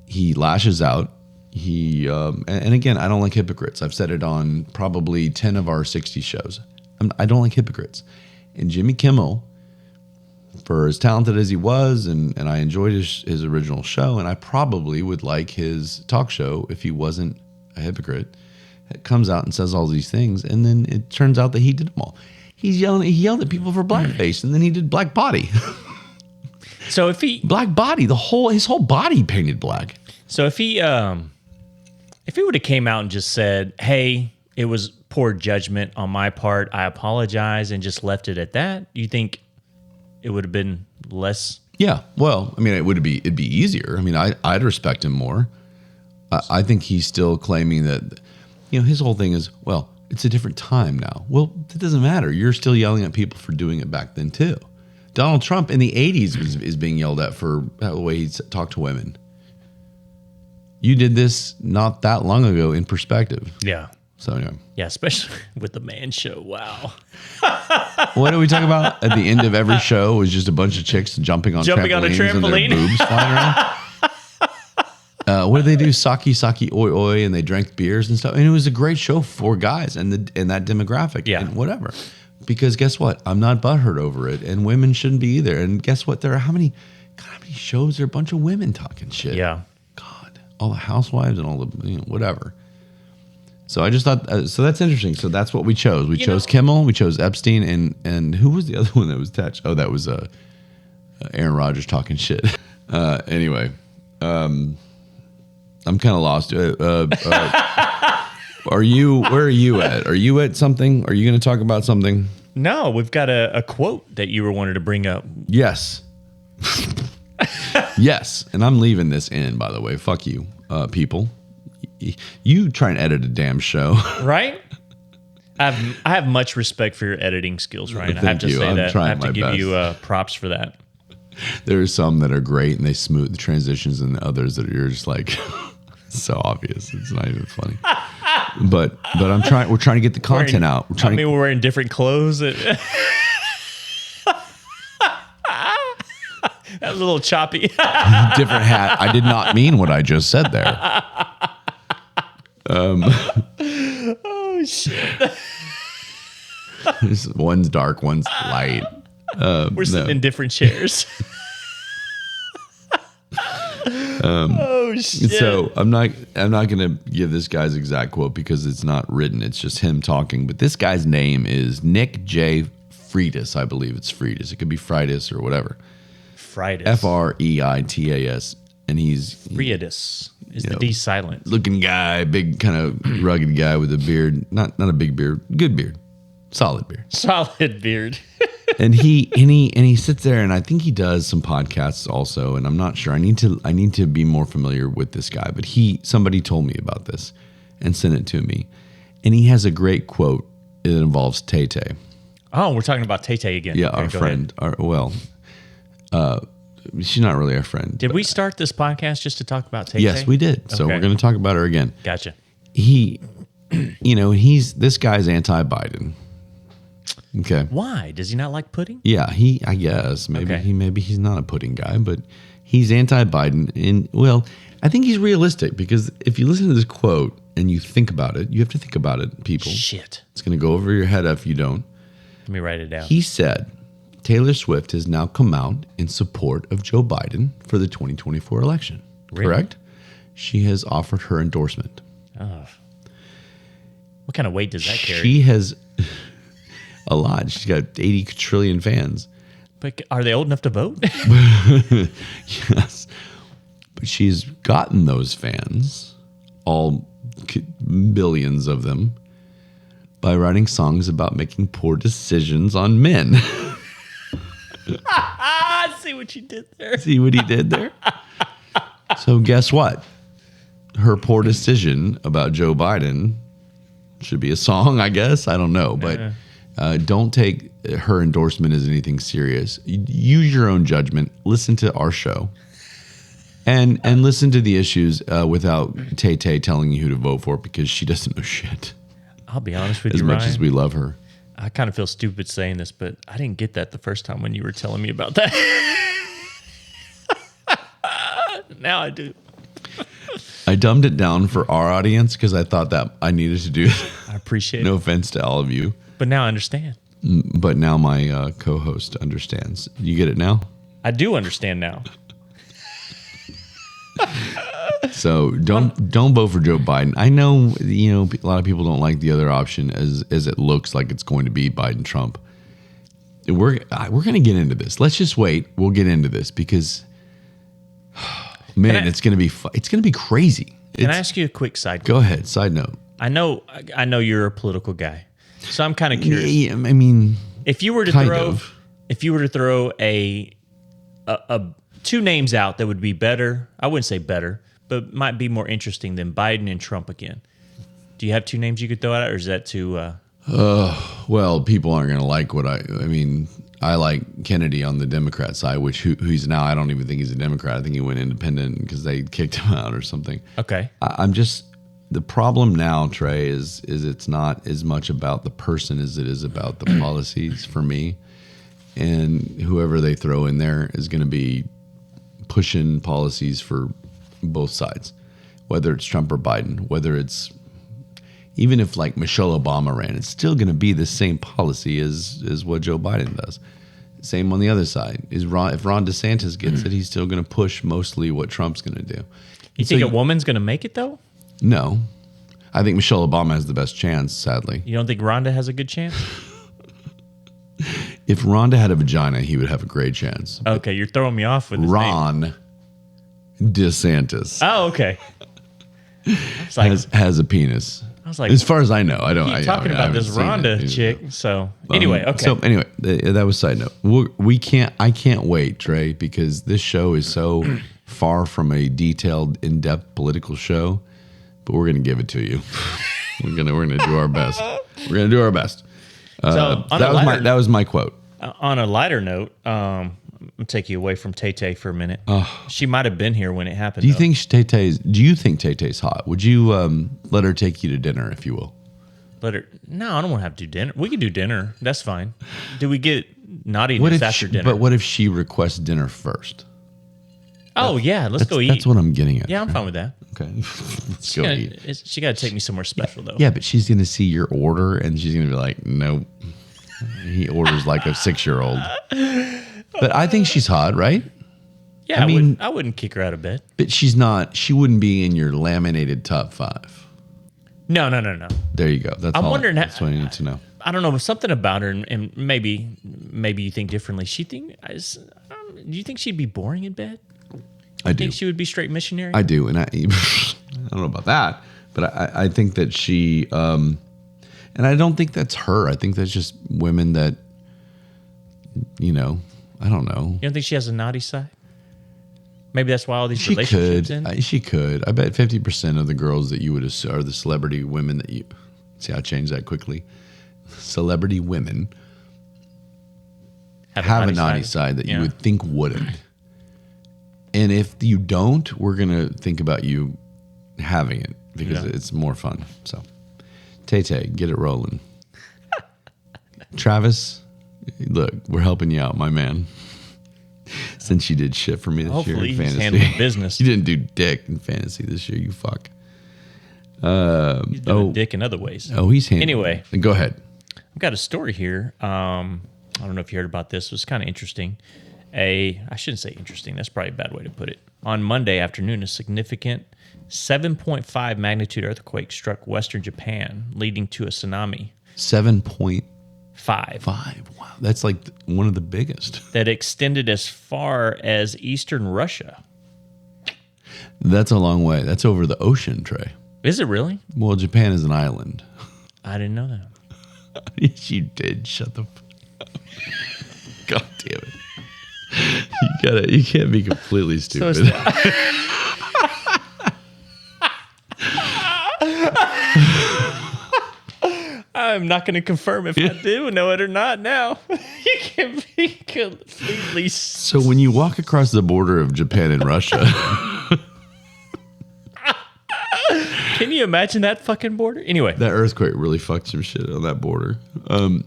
He lashes out. And again, I don't like hypocrites. I've said it on probably 10 of our 60 shows. I don't like hypocrites. And Jimmy Kimmel, for as talented as he was, and I enjoyed his original show, and I probably would like his talk show if he wasn't a hypocrite. It comes out and says all these things, and then it turns out that he did them all. He yelled at people for blackface, and then he did black body. So if he black body, his whole body painted black. So if he would have came out and just said, "Hey, it was poor judgment on my part. I apologize," and just left it at that, you think it would have been less? Yeah. Well, I mean, it'd be easier. I mean, I'd respect him more. I think he's still claiming that, his whole thing is, well, it's a different time now. Well, it doesn't matter. You're still yelling at people for doing it back then too. Donald Trump in the 80s is being yelled at for the way he talked to women. You did this not that long ago in perspective. Yeah. So anyway. Yeah, especially with the man show. Wow. What did we talk about at the end of every show? Was just a bunch of chicks jumping on a trampoline and their boobs flying around. What did they do? Saki, oi, oi, and they drank beers and stuff. And it was a great show for guys and that demographic. Yeah. And whatever. Because guess what? I'm not butthurt over it, and women shouldn't be either. And guess what? There are how many shows? There are a bunch of women talking shit. Yeah. God, all the housewives and all the whatever. So I just thought, so that's interesting. So that's what we chose. We chose Kimmel, we chose Epstein, and who was the other one that was attached? Oh, that was Aaron Rodgers talking shit. Anyway, I'm kind of lost. Where are you at? Are you at something? Are you going to talk about something? No, we've got a quote that you were wanting to bring up. Yes. Yes. And I'm leaving this in, by the way. Fuck you, people. You try and edit a damn show. Right? I have much respect for your editing skills, Ryan. I have to say that. I have to give you props for that. There are some that are great and they smooth the transitions, and others that you're just like so obvious. It's not even funny. But we're trying to get the content out. We're wearing different clothes. That was a little choppy. Different hat. I did not mean what I just said there. Oh shit. One's dark, one's light. We're sitting in different chairs. Oh shit. So I'm not gonna give this guy's exact quote because it's not written. It's just him talking. But this guy's name is Nick J. Freitas. I believe it's Freitas. It could be Freitas or whatever. Freitas. Freitas. And he's Freitas. Is the D silent? Looking guy, big kind of rugged guy with a beard. Not a big beard, good beard, solid beard. Solid beard. And he sits there, and I think he does some podcasts also. And I'm not sure. I need to be more familiar with this guy. But somebody told me about this and sent it to me, and he has a great quote. It involves Tay-Tay. Oh, we're talking about Tay-Tay again. Yeah, okay, our friend. She's not really our friend. Did we start this podcast just to talk about Tay-Tay? Yes, we did. So we're going to talk about her again. Gotcha. This guy's anti-Biden. Okay. Why? Does he not like pudding? Yeah, I guess maybe he's not a pudding guy, but he's anti-Biden. And well, I think he's realistic because if you listen to this quote and you think about it, you have to think about it, people. Shit. It's going to go over your head if you don't. Let me write it down. He said Taylor Swift has now come out in support of Joe Biden for the 2024 election. Really? Correct? She has offered her endorsement. Oh. What kind of weight does that carry? She has a lot. She's got 80 trillion fans. But are they old enough to vote? Yes. But she's gotten those fans, all billions of them, by writing songs about making poor decisions on men. See what you did there. See what he did there? So guess what? Her poor decision about Joe Biden should be a song, I guess. I don't know. But don't take her endorsement as anything serious. Use your own judgment. Listen to our show. And listen to the issues without Tay-Tay telling you who to vote for because she doesn't know shit. I'll be honest with you, Ryan. As much as we love her. I kind of feel stupid saying this, but I didn't get that the first time when you were telling me about that. Now I do. I dumbed it down for our audience because I thought that I needed to do it. I appreciate it. No offense to all of you. But now I understand. But now my co-host understands. You get it now? I do understand now. So don't vote for Joe Biden. I know a lot of people don't like the other option as it looks like it's going to be Biden Trump. We're going to get into this. Let's just wait. We'll get into this because man, it's going to be crazy. Can I ask you a quick side? Go ahead. Side note. I know you're a political guy, so I'm kind of curious. Yeah, I mean, if you were to throw a two names out that would be better, I wouldn't say better, but might be more interesting than Biden and Trump again. Do you have two names you could throw out, or is that too? Well, people aren't going to like what I mean. I like Kennedy on the Democrat side, which who's now, I don't even think he's a Democrat. I think he went independent because they kicked him out or something. Okay. I'm just, the problem now, Trey, is it's not as much about the person as it is about the policies for me. And whoever they throw in there is going to be pushing policies for both sides, whether it's Trump or Biden, whether it's, even if like Michelle Obama ran, it's still going to be the same policy as what Joe Biden does. Same on the other side. If Ron DeSantis gets it, he's still going to push mostly what Trump's going to do. You think a woman's going to make it though? No. I think Michelle Obama has the best chance, sadly. You don't think Rhonda has a good chance? If Rhonda had a vagina, he would have a great chance. Okay, you're throwing me off with his Ron name. DeSantis. Oh, okay. It's like, has a penis. I was like, as far as I know, I don't. Keep talking about this Rhonda chick. So anyway, okay. So anyway, that was side note. I can't wait, Trey, because this show is so far from a detailed, in-depth political show. But we're gonna give it to you. we're gonna do our best. We're gonna do our best. That was my quote. On a lighter note, I'm gonna take you away from Tay-Tay for a minute. She might have been here when it happened. Do you think Tay-Tay's hot? Would you let her take you to dinner, if you will? No, I don't want to have to do dinner. We can do dinner. That's fine. Do we get naughtiness after dinner? But what if she requests dinner first? Oh, yeah. Let's go eat. That's what I'm getting at. Yeah, I'm fine with that. Okay. Let's go eat. She got to take me somewhere special, though. Yeah, but she's going to see your order, and she's going to be like, nope. He orders like a 6-year-old. But I think she's hot, right? Yeah, I wouldn't kick her out of bed. But she's not. She wouldn't be in your laminated top 5. No. There you go. That's what I need to know. I don't know, but something about her, and maybe you think differently. Do you think she'd be boring in bed? I do. Think she would be straight missionary? I do, and I don't know about that, but I think that she, and I don't think that's her. I think that's just women that, I don't know. You don't think she has a naughty side? Maybe that's why all these relationships end? She could. I bet 50% of the girls that you would assume are the celebrity women that you... See, I changed that quickly. Celebrity women have a naughty side that you would think wouldn't. And if you don't, we're going to think about you having it because it's more fun. So, Tay-Tay, get it rolling. Travis, look, we're helping you out, my man. Since you did shit for me this year in fantasy. He's handling business. You didn't do dick in fantasy this year, you fuck. He's doing dick in other ways. Oh, he's handling. Anyway. Go ahead. I've got a story here. I don't know if you heard about this. It was kind of interesting. I shouldn't say interesting. That's probably a bad way to put it. On Monday afternoon, a significant 7.5 magnitude earthquake struck western Japan, leading to a tsunami. 7.5. 5. Wow, that's like one of the biggest. That extended as far as eastern Russia. That's a long way. That's over the ocean, Trey. Is it really? Well, Japan is an island. I didn't know that. Yes, you did. Shut the fuck up. God damn it. You can't be completely stupid. I'm not going to confirm if I do know it or not now. You can be completely... So when you walk across the border of Japan and Russia... Can you imagine that fucking border? Anyway. That earthquake really fucked some shit on that border.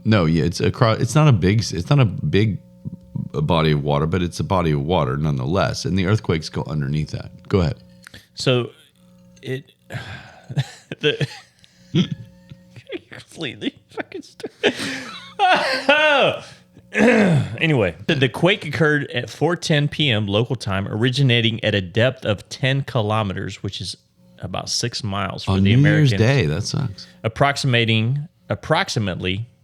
No, yeah, it's not a big body of water, but it's a body of water nonetheless. And the earthquakes go underneath that. Go ahead. So You're completely Anyway, the quake occurred at 4:10 p.m. local time, originating at a depth of 10 kilometers, which is about 6 miles for On the New Americans. Year's Day, that sucks. Approximately,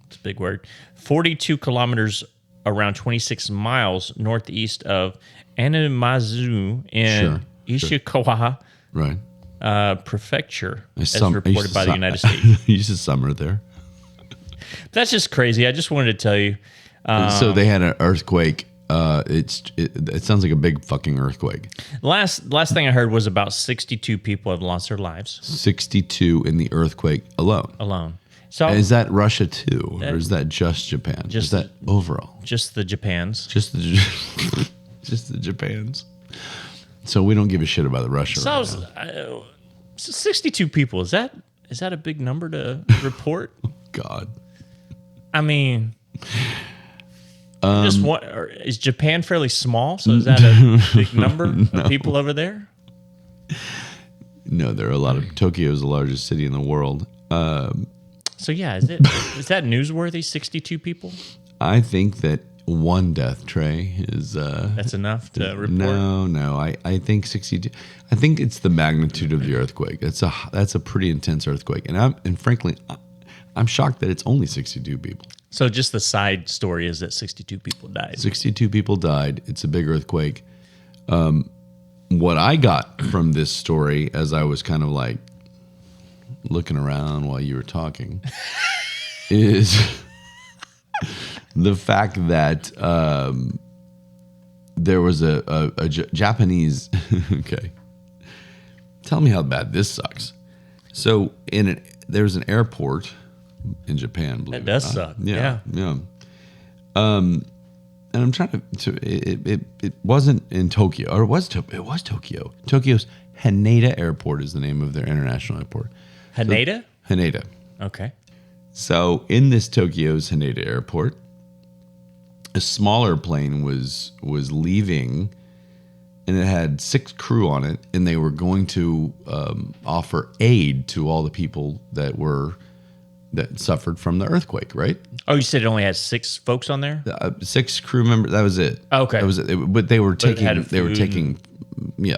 it's a big word, 42 kilometers, around 26 miles northeast of Anamazu in Ishikawa Right. Prefecture, as reported by the United States. You used to summer there. That's just crazy. I just wanted to tell you. So they had an earthquake. It sounds like a big fucking earthquake. Last thing I heard was about 62 people have lost their lives. 62 in the earthquake alone. So is that Russia too, or is that just Japan? Is that overall? Just the Japans. Just the Japans. So we don't give a shit about the Russia. So, right now. 62 people. Is that a big number to report? God. I mean, is Japan fairly small? So is that a big number of people over there? No, there are a lot of. Tokyo is the largest city in the world. So yeah, is that newsworthy? 62 people? I think that one death, Trey, is that's enough to report. No. I think 62. I think it's the magnitude of the earthquake. That's a pretty intense earthquake, and frankly, I'm shocked that it's only 62 people. So just the side story is that 62 people died. 62 people died. It's a big earthquake. What I got from this story, as I was kind of like looking around while you were talking, is the fact that there was a Japanese. Okay, tell me how bad this sucks. So there's an airport in Japan. That does suck. Yeah. And I'm trying to it wasn't in Tokyo, or it was Tokyo. Tokyo's Haneda Airport is the name of their international airport. Haneda? So, Haneda. Okay. So in this Tokyo's Haneda Airport, a smaller plane was leaving, and it had 6 crew on it, and they were going to offer aid to all the people that suffered from the earthquake, right? Oh, you said it only had 6 folks on there? 6 crew members. That was it. Okay. That was it. But they were taking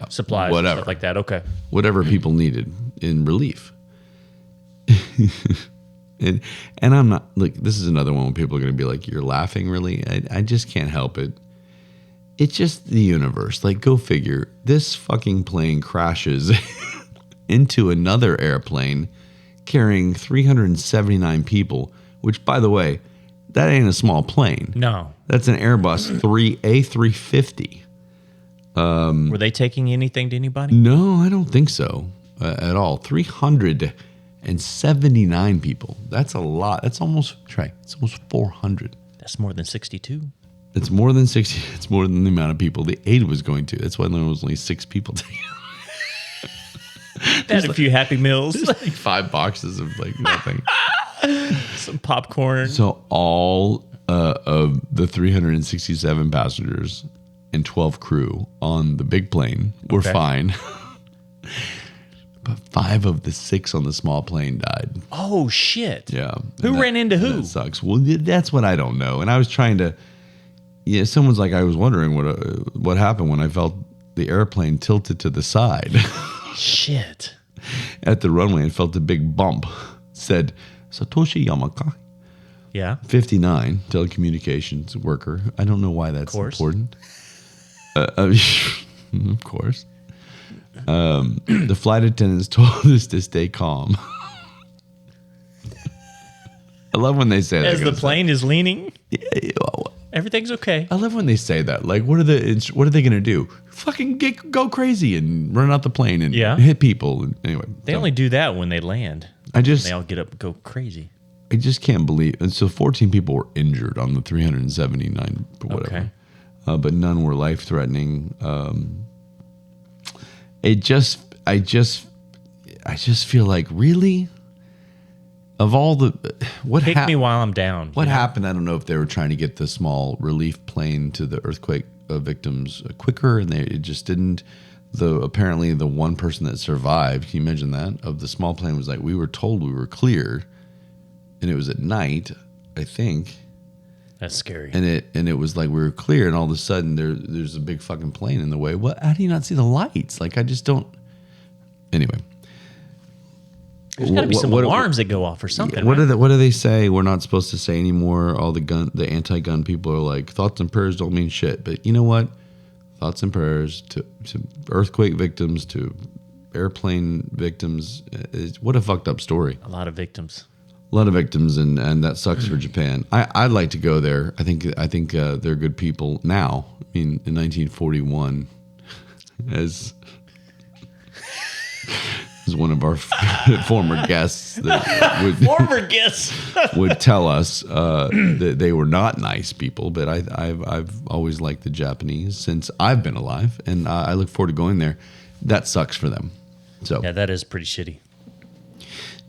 supplies, whatever, and stuff like that. Okay. Whatever people needed in relief. and I'm not. Look, this is another one where people are going to be like, "You're laughing, really?" I just can't help it. It's just the universe. Like, go figure. This fucking plane crashes into another airplane carrying 379 people, which, by the way, that ain't a small plane. No. That's an Airbus A350. Were they taking anything to anybody? No, I don't think so at all. 379 people. That's a lot. That's almost, Trey, it's almost 400. That's more than 62. It's more than 60. It's more than the amount of people the aid was going to. That's why there was only 6 people taking. Had a few Happy Meals. Like 5 boxes of like nothing. Some popcorn. So all of the 367 passengers and 12 crew on the big plane were fine. But 5 of the 6 on the small plane died. Oh, shit. Yeah. Who ran into who? That sucks. Well, that's what I don't know. And I was trying to... Yeah, someone's like, I was wondering what happened when I felt the airplane tilted to the side. Shit. At the runway and felt a big bump. Said, Satoshi Yamaka. Yeah. 59, telecommunications worker. I don't know why that's important. Of course. The flight attendants told us to stay calm. I love when they say that. As the plane is leaning, everything's okay. I love when they say that. Like, what are they going to do? Fucking go crazy and run out the plane and hit people. Anyway, they only do that when they land. They all get up and go crazy. I just can't believe. And so 14 people were injured on the 379 or whatever. Okay. But none were life threatening. I just feel like, really, of all the pick me while I'm down. What happened? I don't know if they were trying to get the small relief plane to the earthquake victims quicker, and it just didn't. Apparently the one person that survived, can you imagine that? Of the small plane was like, we were told we were clear, and it was at night, I think. That's scary. And it was like we were clear, and all of a sudden there's a big fucking plane in the way. What? How do you not see the lights? Like, I just don't. Anyway, there's got to be some alarms that go off or something. What do they say? We're not supposed to say anymore. All the anti-gun people are like, thoughts and prayers don't mean shit. But you know what? Thoughts and prayers to earthquake victims, to airplane victims. What a fucked up story. A lot of victims. A lot of victims, and that sucks for Japan. I'd like to go there. I think they're good people now. I mean, in 1941, as one of our former guests would tell us that they were not nice people. But I've always liked the Japanese since I've been alive, and I look forward to going there. That sucks for them. So yeah, that is pretty shitty.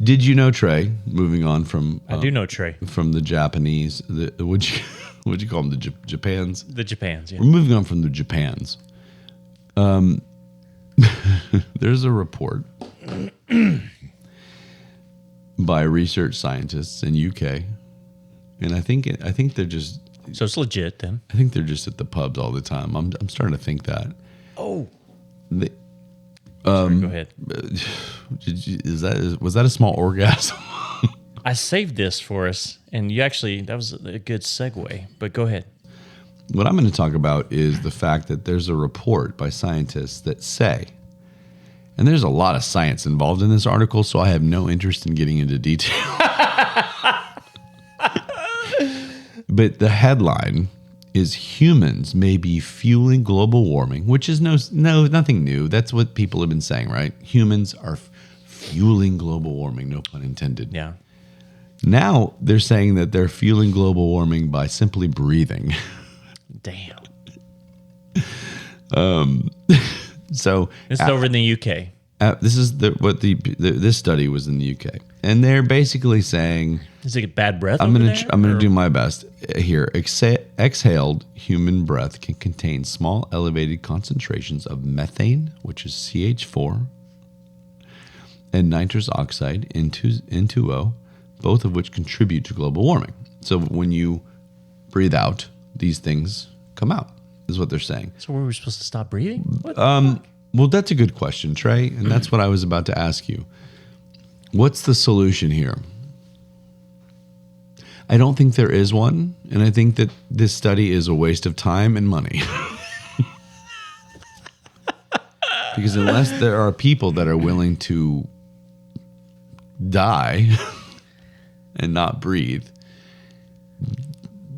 Did you know, Trey? Moving on from I do know Trey from the Japanese. Would you call them the Japans? The Japans. Yeah. We're moving on from the Japans. There's a report by research scientists in UK, and I think they're just. So it's legit then. I think they're just at the pubs all the time. I'm starting to think that. Oh. Sorry, go ahead. Was that a small orgasm? I saved this for us, and that was a good segue. But go ahead. What I'm going to talk about is the fact that there's a report by scientists that say, and there's a lot of science involved in this article, so I have no interest in getting into detail. But the headline is humans may be fueling global warming, which is nothing new. That's what people have been saying, right? Humans are fueling global warming, no pun intended. Yeah. Now they're saying that they're fueling global warming by simply breathing. Damn. So it's over in the UK. This is this study was in the UK, and they're basically saying, "Is it bad breath?" I'm gonna do my best here. Exhaled human breath can contain small, elevated concentrations of methane, which is CH4, and nitrous oxide, N2O, both of which contribute to global warming. So when you breathe out, these things come out. Is what they're saying. So were we supposed to stop breathing? What Well, that's a good question, Trey, and that's what I was about to ask you. What's the solution here? I don't think there is one, and I think that this study is a waste of time and money. Because unless there are people that are willing to die and not breathe,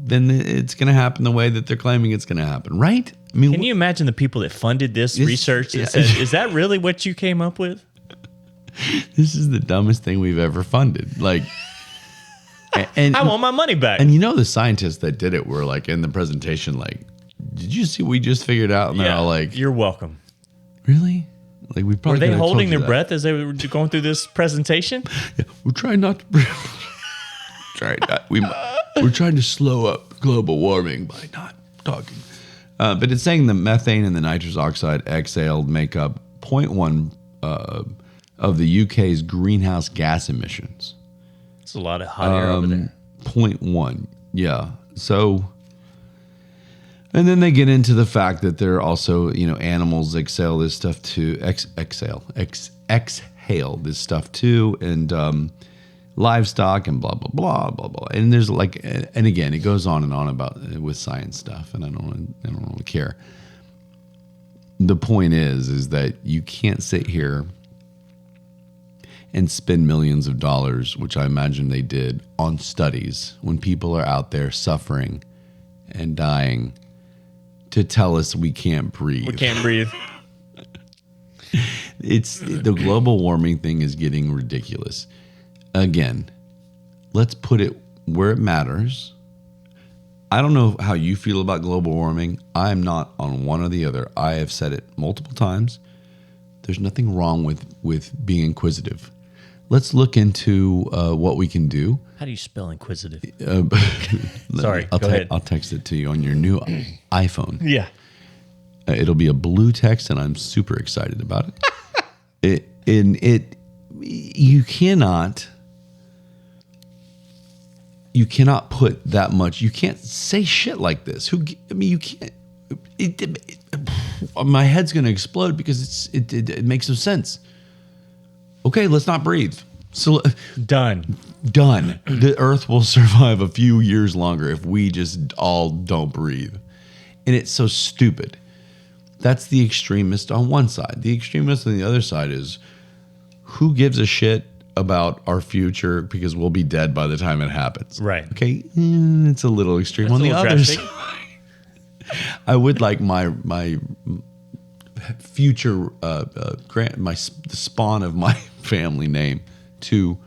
then it's going to happen the way that they're claiming it's going to happen, right? I mean, can you imagine the people that funded this research and said, is that really what you came up with? This is the dumbest thing we've ever funded. Like, and I want my money back. And you know, the scientists that did it were like in the presentation, like, did you see what we just figured out? And they're all like, you're welcome. Really? Like, we probably were they holding their breath as they were going through this presentation? Yeah, we're trying not to breathe. We're trying to slow up global warming by not talking. But it's saying the methane and the nitrous oxide exhaled make up 0.1 of the UK's greenhouse gas emissions. It's a lot of hot air over there. 0.1, yeah. So, and then they get into the fact that they're also, animals exhale this stuff too, exhale this stuff too, and livestock and blah, blah, blah, blah, blah. And there's and again, it goes on and on about with science stuff, and I don't really care. The point is that you can't sit here and spend millions of dollars, which I imagine they did, on studies when people are out there suffering and dying to tell us we can't breathe. We can't breathe. It's the global warming thing is getting ridiculous. Again, let's put it where it matters. I don't know how you feel about global warming. I'm not on one or the other. I have said it multiple times. There's nothing wrong with being inquisitive. Let's look into what we can do. How do you spell inquisitive? Sorry, go ahead. I'll text it to you on your new iPhone. Yeah. It'll be a blue text, and I'm super excited about it. You cannot you cannot put that much. You can't say shit like this. You can't. My head's going to explode because it makes no sense. Okay, let's not breathe. So Done. The Earth will survive a few years longer if we just all don't breathe. And it's so stupid. That's the extremist on one side. The extremist on the other side is, who gives a shit about our future because we'll be dead by the time it happens. Right. Okay, it's a little extreme. That's on the other drastic. side, I would like my future the spawn of my family name to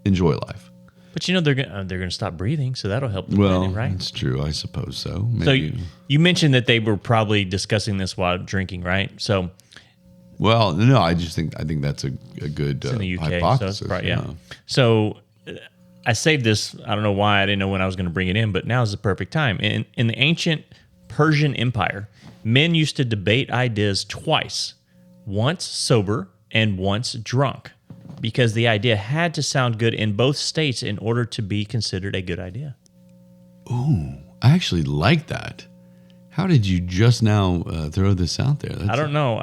enjoy life. But they're gonna stop breathing, so that'll help the Well, planet, right? It's true. I suppose so. So Maybe. you mentioned that they were probably discussing this while drinking, right? So Well, no, I think that's a good in the UK, hypothesis. so it's probably, yeah. So I saved this. I don't know why. I didn't know when I was going to bring it in, but now is the perfect time. In the ancient Persian Empire, men used to debate ideas twice, once sober and once drunk, because the idea had to sound good in both states in order to be considered a good idea. Ooh, I actually like that. How did you just now throw this out there? I don't know.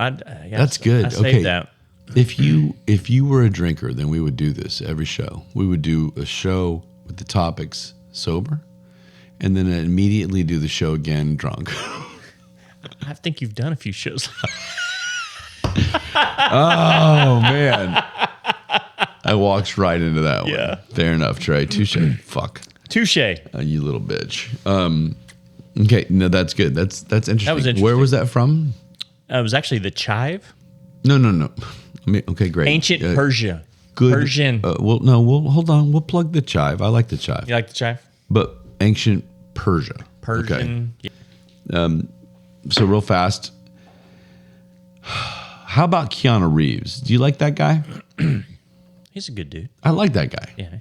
That's good. I saved Okay. that. If you were a drinker, then we would do this every show. We would do a show with the topics sober, and then immediately do the show again drunk. I think you've done a few shows. Oh man, I walked right into that one. Yeah. Fair enough, Trey. Touche. Fuck. Touche. You little bitch. Okay, no, that's good. That's interesting. That was interesting. Where was that from? It was actually the chive. No. Okay, great. Ancient Persia. Good. Persian. We'll hold on. We'll plug the chive. I like the chive. You like the chive? But ancient Persia. Persian. Okay. So real fast. How about Keanu Reeves? Do you like that guy? He's a good dude. I like that guy. Yeah.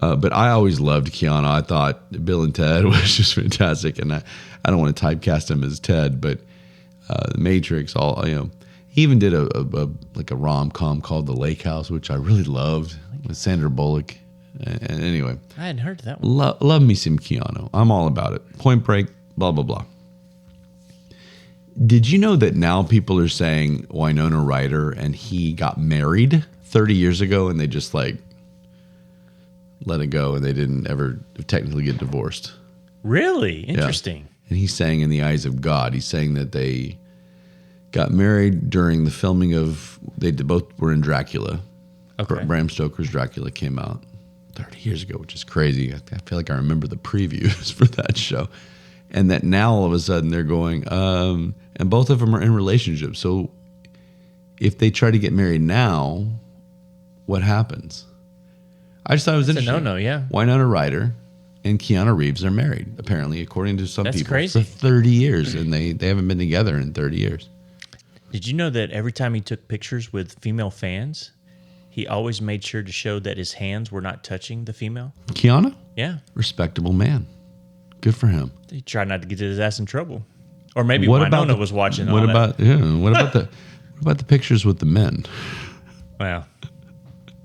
But I always loved Keanu. I thought Bill and Ted was just fantastic, and I don't want to typecast him as Ted, but The Matrix, he even did a rom-com called The Lake House, which I really loved with Sandra Bullock. And anyway, I hadn't heard of that one. love me some Keanu. I'm all about it. Point Break, blah blah blah. Did you know that now people are saying Wynona Ryder and he got married 30 years ago, and they just let it go, and they didn't ever technically get divorced? Really? Interesting. Yeah. And he's saying, in the eyes of God, he's saying that they got married during the filming of, they both were in Dracula. Okay. Bram Stoker's Dracula came out 30 years ago, which is crazy. I feel like I remember the previews for that show. And that now all of a sudden they're going, and both of them are in relationships. So if they try to get married now, what happens? I just thought it was interesting. No, yeah. Wynona Ryder and Keanu Reeves are married, apparently, according to some That's people, crazy. for 30 years, and they haven't been together in 30 years. Did you know that every time he took pictures with female fans, he always made sure to show that his hands were not touching the female? Keanu? Yeah. Respectable man. Good for him. He tried not to get his ass in trouble. Or maybe Wynona was watching all that. What about the pictures with the men? Wow.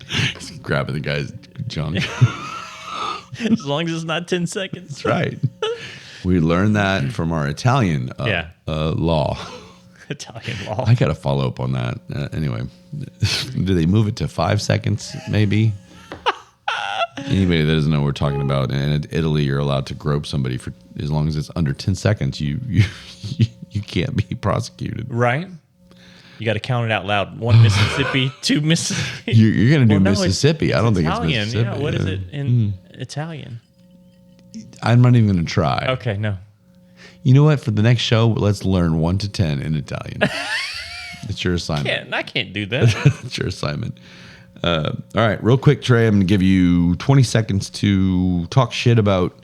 He's grabbing the guy's junk. As long as it's not 10 seconds. That's right. We learned that from our Italian law. Italian law. I got to follow up on that. Anyway, do they move it to 5 seconds, maybe? Anybody that doesn't know what we're talking about, in Italy, you're allowed to grope somebody for as long as it's under 10 seconds. You can't be prosecuted. Right? You got to count it out loud. 1 Mississippi, 2 Mississippi. You're going to do Well, no, Mississippi. I don't think Italian. it's Mississippi. Yeah, what is it in Italian? I'm not even going to try. Okay, no. You know what? For the next show, let's learn 1 to 10 in Italian. It's your assignment. I can't do that. It's your assignment. All right, real quick, Trey. I'm going to give you 20 seconds to talk shit about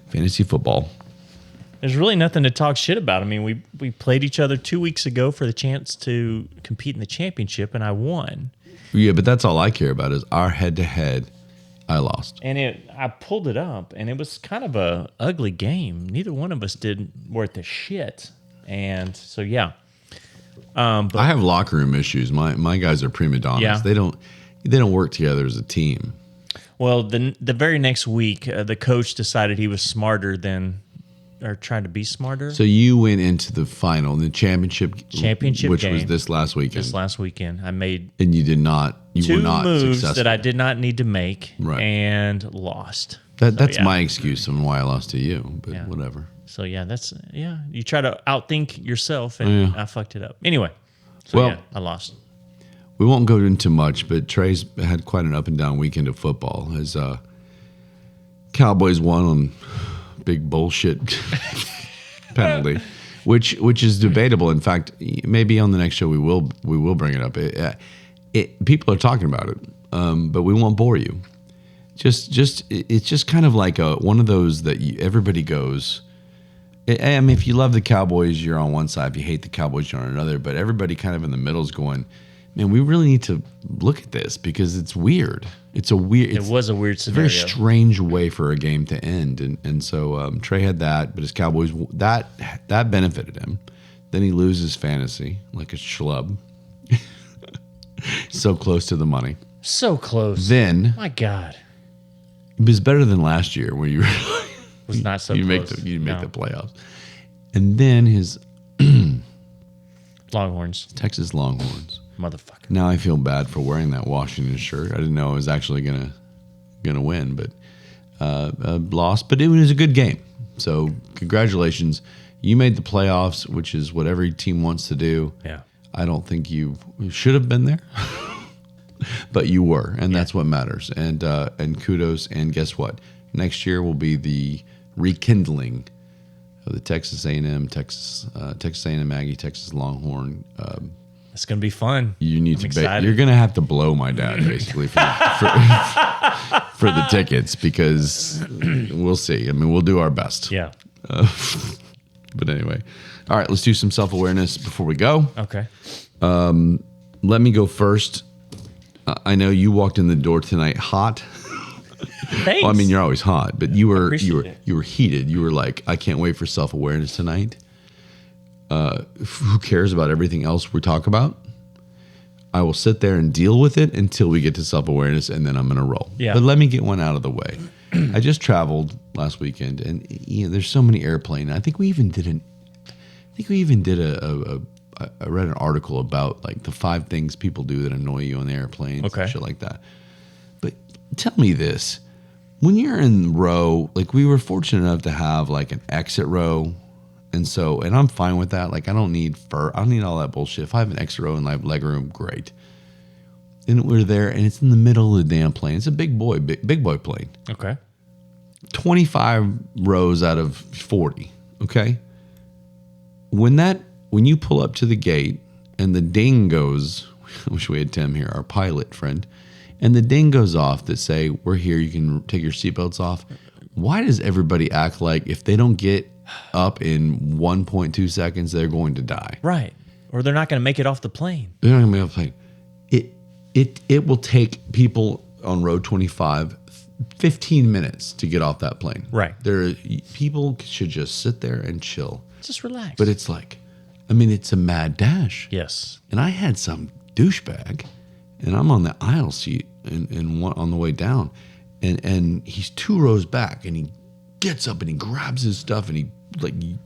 fantasy football. There's really nothing to talk shit about. I mean, we played each other 2 weeks ago for the chance to compete in the championship, and I won. Yeah, but that's all I care about is our head-to-head. I lost. And I pulled it up, and it was kind of a ugly game. Neither one of us did worth a shit. And so, yeah. But I have locker room issues. My guys are prima donnas. Yeah. They don't work together as a team. Well, the very next week, the coach decided he was smarter than, or tried to be smarter. So you went into the final, the championship which game, was this last weekend. I made and you did not. You two were not moves successful. that I did not need to make, Right. and lost. That's my excuse on why I lost to you, but whatever. So you try to outthink yourself, and I fucked it up. Anyway, I lost. We won't go into much, but Trey's had quite an up and down weekend of football. His Cowboys won on big bullshit penalty, which is debatable. In fact, maybe on the next show we will bring it up. People are talking about it, but we won't bore you. It's just kind of like one of those that everybody goes. I mean, if you love the Cowboys, you're on one side. If you hate the Cowboys, you're on another. But everybody kind of in the middle is going, man, we really need to look at this because it's weird. It was a weird scenario. Very strange way for a game to end. And so Trey had that, but his Cowboys, that benefited him. Then he loses fantasy like a schlub. So close to the money. So close. Then. My God. It was better than last year where you was not so you close. You make the playoffs. And then his Longhorns. Texas Longhorns. Motherfucker. Now I feel bad for wearing that Washington shirt. I didn't know I was actually gonna win, but lost. But it was a good game. So congratulations. You made the playoffs, which is what every team wants to do. Yeah. I don't think you should have been there. But you were, and that's what matters. And kudos. And guess what? Next year will be the rekindling of the Texas A&M, Texas A&M Aggie, Texas Longhorn. It's gonna be fun. You need you're gonna have to blow my dad basically for the tickets because we'll see. I mean, we'll do our best. Yeah. But anyway, all right. Let's do some self-awareness before we go. Okay. Let me go first. I know you walked in the door tonight hot. Thanks. Well, I mean, you're always hot, but you were heated. You were like, I can't wait for self-awareness tonight. Who cares about everything else we talk about? I will sit there and deal with it until we get to self-awareness, and then I'm going to roll. Yeah. But let me get one out of the way. I just traveled last weekend, and there's so many airplanes. I think we even did I read an article about like the 5 things people do that annoy you on the airplanes. Okay. And shit like that. But tell me this. When you're in row, like we were fortunate enough to have like an exit row. And I'm fine with that. Like I don't need all that bullshit. If I have an exit row and I have leg room, great. And we're there and it's in the middle of the damn plane. It's a big boy plane. Okay. 25 rows out of 40. Okay. When you pull up to the gate and the ding goes, I wish we had Tim here, our pilot friend, and the ding goes off that say, we're here, you can take your seatbelts off. Why does everybody act like if they don't get up in 1.2 seconds, they're going to die? Right. Or they're not going to make it off the plane. They're not going to make it off the plane. It will take people on row 25 15 minutes to get off that plane. Right. People should just sit there and chill. Just relax. But it's like, I mean, it's a mad dash. Yes. And I had some douchebag, and I'm on the aisle seat and on the way down, and he's 2 rows back, and he gets up and he grabs his stuff and he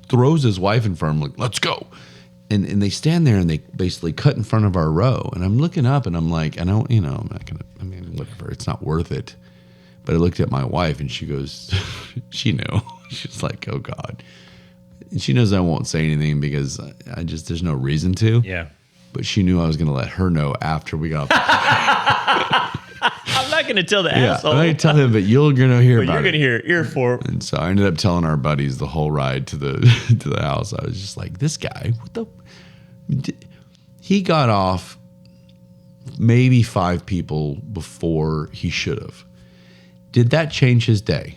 throws his wife in front of him like, let's go. And they stand there and they basically cut in front of our row. And I'm looking up and I'm like, I'm not gonna, I mean, whatever, it's not worth it. But I looked at my wife and she goes, she knew. She's like, oh God. And she knows I won't say anything because there's no reason to. Yeah. But she knew I was going to let her know after we got. I'm not going to tell the asshole. I'm not going to tell him, but you're going to hear about it. You're going to hear ear for. And so I ended up telling our buddies the whole ride to the to the house. I was just like, this guy, what the? He got off maybe 5 people before he should have. Did that change his day?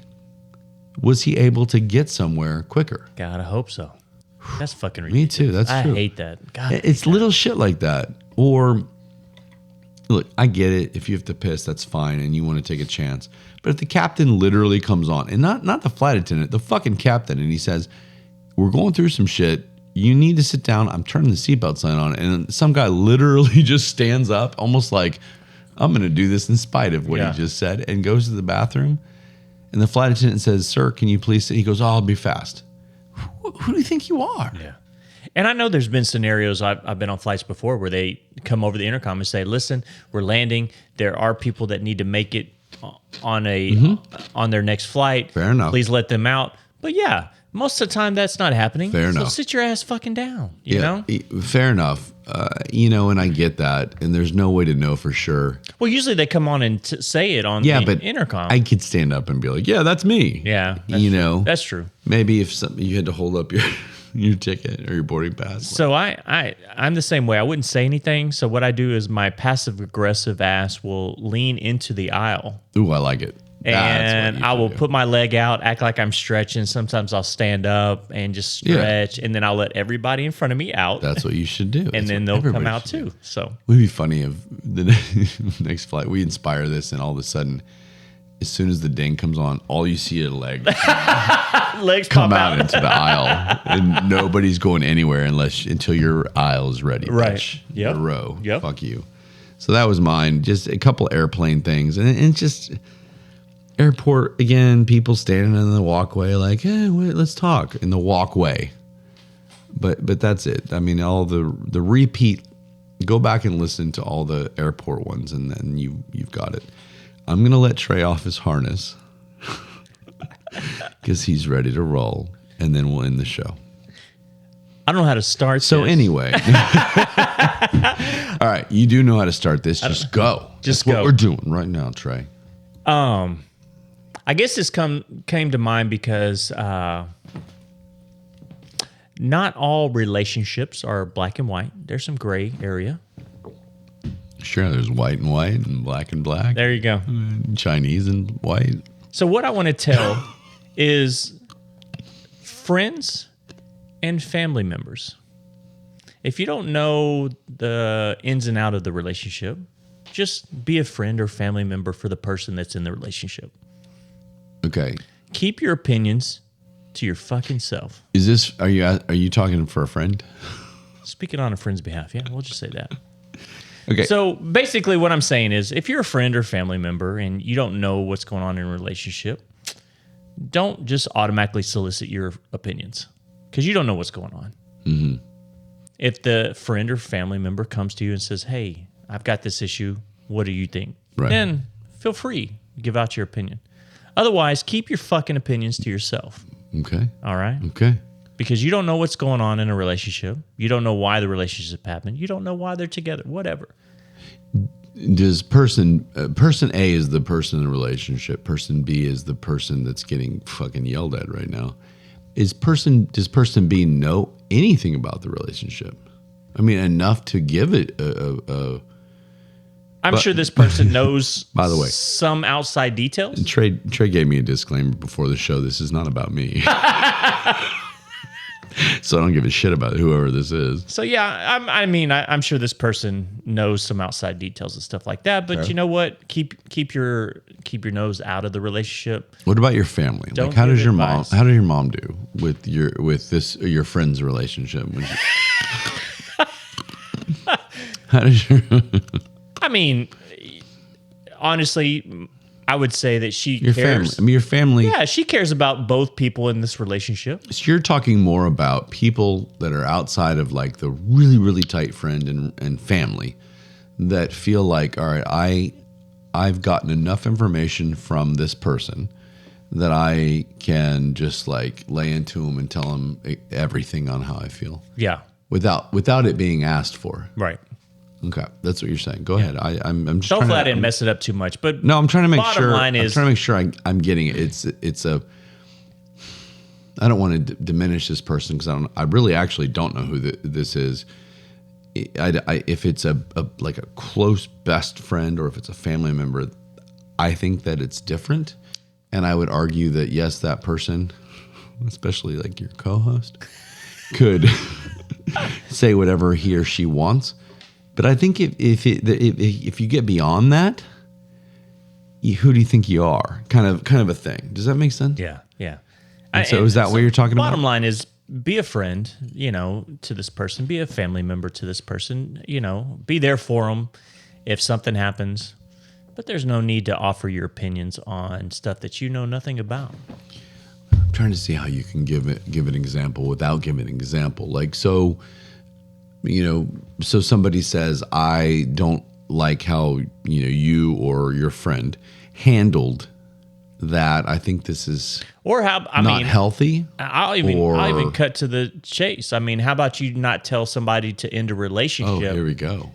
Was he able to get somewhere quicker? God, I hope so. That's fucking ridiculous. Me too. That's true. I hate that. God, it's little shit like that. Or, look, I get it. If you have to piss, that's fine, and you want to take a chance. But if the captain literally comes on, and not the flight attendant, the fucking captain, and he says, we're going through some shit. You need to sit down. I'm turning the seatbelt sign on. And some guy literally just stands up, almost like, I'm going to do this in spite of what he just said, and goes to the bathroom. And the flight attendant says, "Sir, can you please sit?" He goes, "Oh, I'll be fast." Who do you think you are? Yeah. And I know there's been scenarios, I've been on flights before where they come over the intercom and say, "Listen, we're landing. There are people that need to make it on on their next flight. Fair enough. Please let them out." But yeah, most of the time that's not happening. Fair so enough. sit your ass fucking down, you know? Fair enough. And I get that. And there's no way to know for sure. Well, usually they come on and say it on the intercom. I could stand up and be like, "Yeah, that's me." Yeah. That's true. Maybe if you had to hold up your ticket or your boarding pass. So I'm the same way. I wouldn't say anything. So what I do is my passive aggressive ass will lean into the aisle. Ooh, I like it. And I will put my leg out, act like I'm stretching. Sometimes I'll stand up and just stretch, and then I'll let everybody in front of me out. That's what you should do. And then they'll come out too. So it would be funny if the next flight we inspire this, and all of a sudden, as soon as the ding comes on, all you see are legs come out into the aisle, and nobody's going anywhere until your aisle is ready. Right. Yep. A row. Yep. Fuck you. So that was mine. Just a couple airplane things, and just. Airport, again, people standing in the walkway like, "Hey, wait, let's talk," in the walkway. But that's it. I mean, all the repeat, go back and listen to all the airport ones, and then you've got it. I'm going to let Trey off his harness because he's ready to roll, and then we'll end the show. I don't know how to start So this. Anyway. All right, you do know how to start this. Just go. Just That's go. what we're doing right now, Trey. I guess this came to mind because not all relationships are black and white. There's some gray area. Sure, there's white and black and black. There you go. Chinese and white. So what I want to tell is friends and family members. If you don't know the ins and outs of the relationship, just be a friend or family member for the person that's in the relationship. Okay. Keep your opinions to your fucking self. Are you talking for a friend? Speaking on a friend's behalf, yeah, we'll just say that. Okay. So basically what I'm saying is if you're a friend or family member and you don't know what's going on in a relationship, don't just automatically solicit your opinions because you don't know what's going on. Mm-hmm. If the friend or family member comes to you and says, "Hey, I've got this issue. What do you think?" Right. Then feel free to give out your opinion. Otherwise, keep your fucking opinions to yourself. Okay. All right? Okay. Because you don't know what's going on in a relationship. You don't know why the relationship happened. You don't know why they're together. Whatever. Does person A is the person in the relationship. Person B is the person that's getting fucking yelled at right now. Does person B know anything about the relationship? I mean, enough to give it a I'm sure this person knows, by the way, some outside details. Trey gave me a disclaimer before the show. This is not about me. So I don't give a shit about whoever this is. So yeah, I'm sure this person knows some outside details and stuff like that. But you know what? Keep your nose out of the relationship. What about your family? Don't Like, how give does your advice. mom? How does your mom do with your friend's relationship? How does your I mean, honestly, I would say that she your cares. family? I mean, your family. Yeah, she cares about both people in this relationship. So you're talking more about people that are outside of like the really, really tight friend and family that feel like, all right, I've gotten enough information from this person that I can just like lay into them and tell them everything on how I feel. Yeah. Without it being asked for. Right. Okay, that's what you're saying. Go ahead. I'm just Hopefully trying I didn't mess it up too much, but no, I'm trying to make bottom sure. line is, I'm trying to make sure I'm getting it. It's a. I don't want to diminish this person because I really actually don't know who this is. If it's a like a close best friend or if it's a family member, I think that it's different, and I would argue that yes, that person, especially like your co-host, could say whatever he or she wants. But I think if you get beyond that, who do you think you are? Kind of a thing. Does that make sense? yeah. And so is that what you're talking about? Bottom line is, be a friend, to this person. Be a family member to this person. Be there for them. If something happens, But there's no need to offer your opinions on stuff that you know nothing about. I'm trying to see how you can give an example without giving an example. Like, so, so somebody says, I don't like how, you or your friend handled that. I think this is or how not healthy. I'll even cut to the chase. I mean, how about you not tell somebody to end a relationship? Oh, here we go.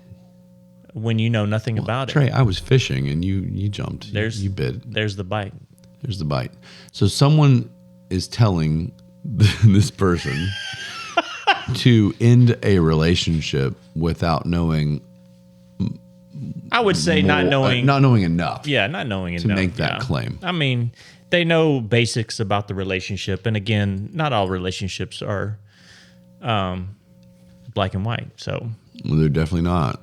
When you know nothing about Trey, it. I was fishing and you jumped. You bit. There's the bite. There's the bite. So someone is telling this person to end a relationship without knowing. I would say not knowing enough. Yeah, not knowing enough to make that claim. I mean, they know basics about the relationship, and again, not all relationships are black and white. So they're definitely not.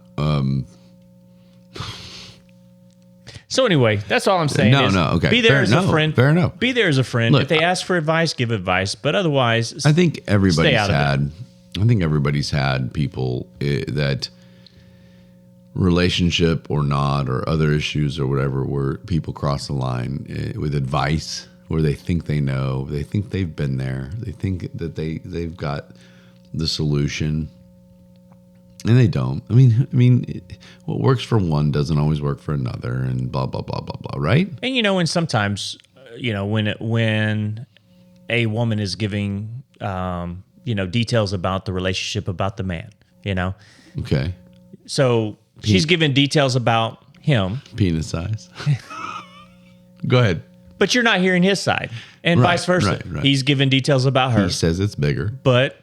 So anyway, that's all I'm saying. Okay. Be there as a friend. Fair enough. Be there as a friend. Look, if they ask for advice, give advice. But otherwise, I think everybody's had people that relationship or not, or other issues or whatever, where people cross the line with advice, where they think they know, they think they've been there, they think that they've got the solution. And they don't. I mean, what works for one doesn't always work for another, and blah blah blah blah blah. Right? And and sometimes, when a woman is giving, details about the relationship, about the man, Okay. So she's giving details about him, penis size. Go ahead. But you're not hearing his side, and vice versa. Right. He's giving details about her. He says it's bigger, but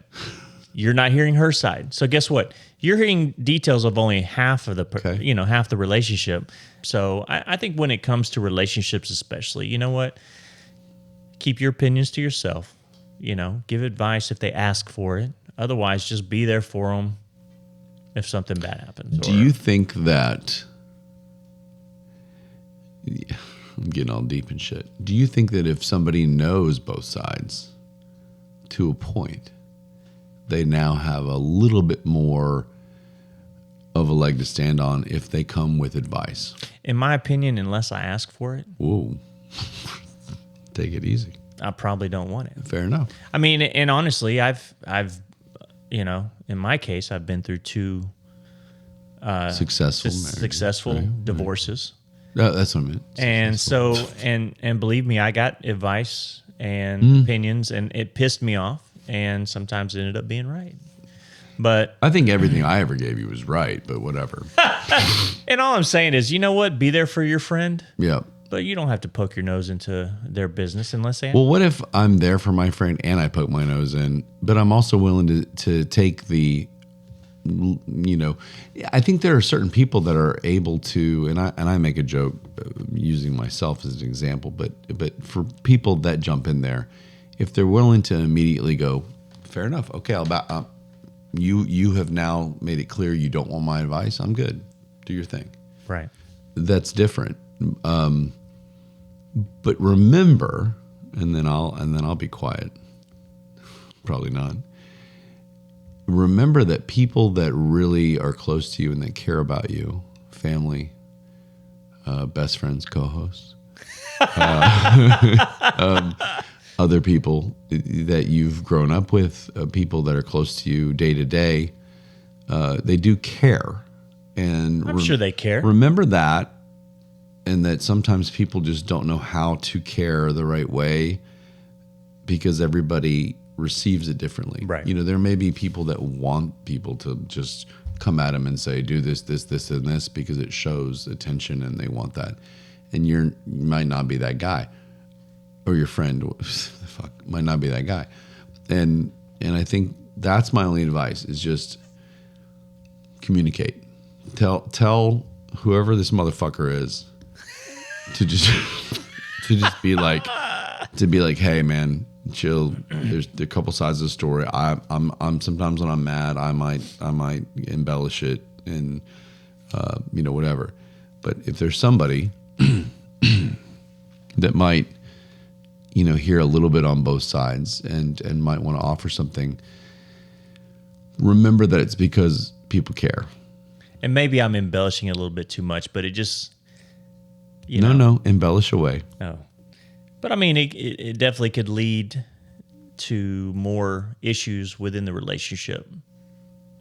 you're not hearing her side. So guess what? You're hearing details of only half of the, half the relationship. So I think when it comes to relationships, especially, you know what? Keep your opinions to yourself. Give advice if they ask for it. Otherwise, just be there for them if something bad happens. Do you think that? I'm getting all deep in shit. Do you think that if somebody knows both sides to a point, they now have a little bit more of a leg to stand on if they come with advice? In my opinion, unless I ask for it. Whoa. Take it easy. I probably don't want it. Fair enough. I mean, and honestly, I've in my case, I've been through two successful divorces. No, that's what I meant. And so, and believe me, I got advice and opinions, and it pissed me off, and sometimes it ended up being right. But I think everything I ever gave you was right, but whatever. And all I'm saying is, you know what? Be there for your friend. Yeah. But you don't have to poke your nose into their business unless they. Well, what if I'm there for my friend and I poke my nose in, but I'm also willing to take the, I think there are certain people that are able to, and I make a joke using myself as an example, but for people that jump in there, if they're willing to immediately go, fair enough, okay, you have now made it clear you don't want my advice. I'm good. Do your thing. Right. That's different. But remember, and then I'll be quiet. Probably not. Remember that people that really are close to you and that care about you, family, best friends, co-hosts, other people that you've grown up with, people that are close to you day to day, they do care. And I'm sure they care. Remember that. And that sometimes people just don't know how to care the right way because everybody receives it differently. Right. There may be people that want people to just come at them and say, do this, this, this, and this because it shows attention and they want that. And you might not be that guy. Or your friend might not be that guy. And I think that's my only advice is just communicate. Tell whoever this motherfucker is to just be like, hey man, chill. There's a couple sides of the story. I'm sometimes when I'm mad, I might embellish it and whatever. But if there's somebody that might hear a little bit on both sides and might want to offer something, remember that it's because people care. And maybe I'm embellishing a little bit too much, but it just No, embellish away. No. But I mean, it definitely could lead to more issues within the relationship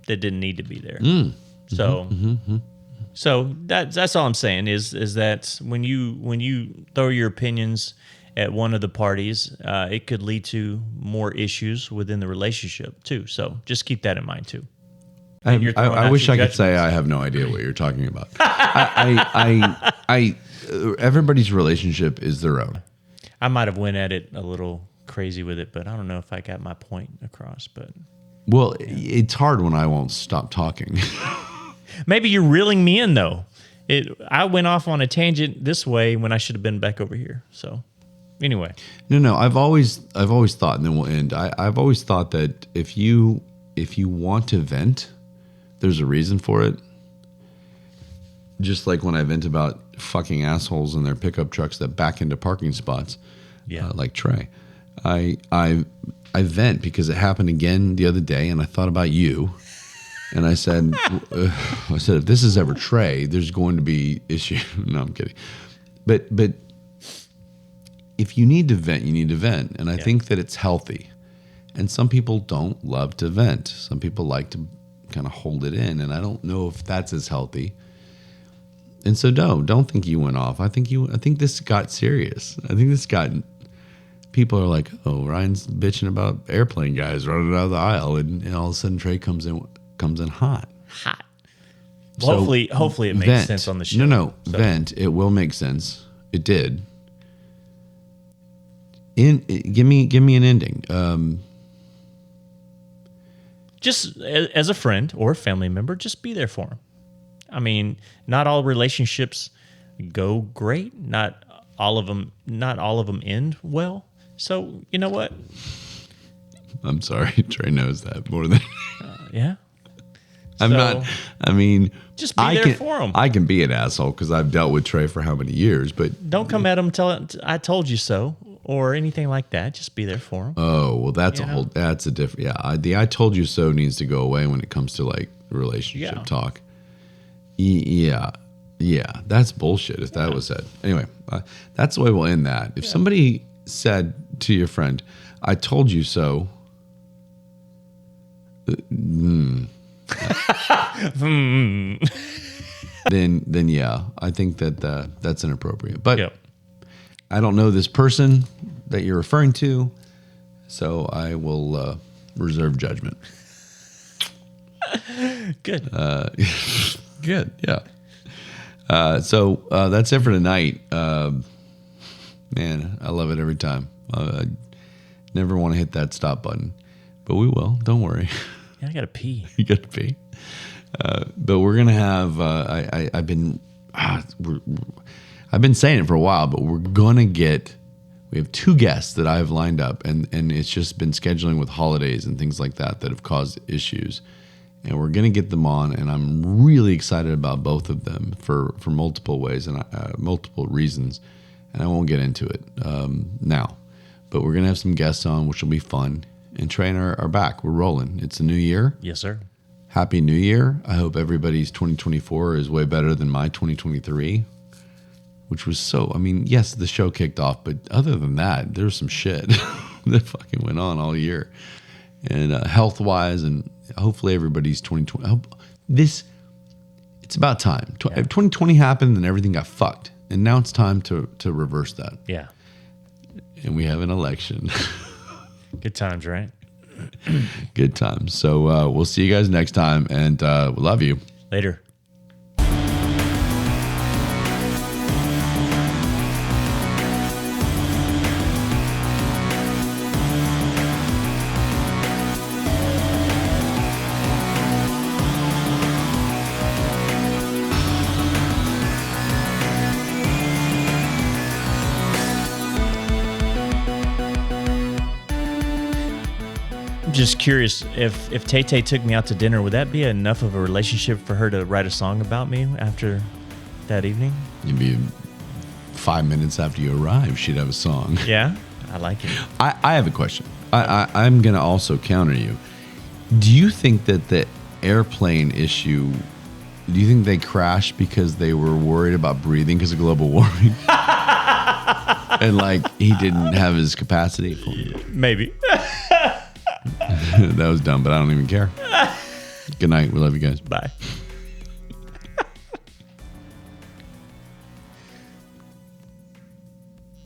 that didn't need to be there. So that's all I'm saying is that when you throw your opinions at one of the parties, it could lead to more issues within the relationship too. So just keep that in mind too. I wish I could say I have no idea what you're talking about. Everybody's relationship is their own. I might have went at it a little crazy with it, but I don't know if I got my point across. But it's hard when I won't stop talking. Maybe you're reeling me in though. I went off on a tangent this way when I should have been back over here. So anyway, no. I've always thought, and then we'll end. I've always thought that if you want to vent, there's a reason for it. Just like when I vent about fucking assholes in their pickup trucks that back into parking spots, like Trey. I vent because it happened again the other day, and I thought about you, and I said, if this is ever Trey, there's going to be issue. No, I'm kidding. But if you need to vent, you need to vent, and I think that it's healthy. And some people don't love to vent. Some people like to kind of hold it in, and I don't know if that's as healthy. And so don't think you went off. I think this got serious. I think this got. People are like, oh, Ryan's bitching about airplane guys running out of the aisle, and all of a sudden Trey comes in hot. Well, so hopefully it makes sense on the show. No, vent. It will make sense. It did. Give me an ending. Just as a friend or a family member, just be there for him. I mean, not all relationships go great. Not all of them end well. So you know what? I'm sorry, Trey knows that more than. Yeah. I'm not. I mean, just be there for him. I can be an asshole because I've dealt with Trey for how many years, but don't come at him. I told you so, or anything like that. Just be there for him. Oh well, that's a different. Yeah, the "I told you so" needs to go away when it comes to like relationship talk. Yeah, that's bullshit. If that was said, anyway, that's the way we'll end that. If somebody said to your friend, "I told you so," then yeah, I think that's inappropriate. But I don't know this person that you're referring to, so I will reserve judgment. Good. Good, yeah. So that's it for tonight. Man, I love it every time. I never want to hit that stop button, but we will. Don't worry. Yeah, I gotta pee. You gotta pee. But we're gonna have. I've been saying it for a while, but we're gonna get. We have 2 guests that I've lined up, and it's just been scheduling with holidays and things like that have caused issues. And we're going to get them on, and I'm really excited about both of them for multiple ways and multiple reasons. And I won't get into it now. But we're going to have some guests on, which will be fun. And Trey and I are back. We're rolling. It's a new year. Yes, sir. Happy New Year. I hope everybody's 2024 is way better than my 2023, which was yes, the show kicked off. But other than that, there's some shit that fucking went on all year. And health-wise, and hopefully everybody's 2020. It's about time. 2020 happened and everything got fucked. And now it's time to reverse that. Yeah. And we have an election. Good times, right? Good times. So we'll see you guys next time, and we love you. Later. Just curious, if Tay-Tay took me out to dinner, would that be enough of a relationship for her to write a song about me after that evening? You'd be 5 minutes after you arrive, she'd have a song. Yeah, I like it. I have a question. I'm going to also counter you. Do you think that the airplane issue Do you think they crashed because they were worried about breathing because of global warming? And like he didn't have his capacity for it. Maybe. That was dumb, but I don't even care. Good night. We love you guys. Bye.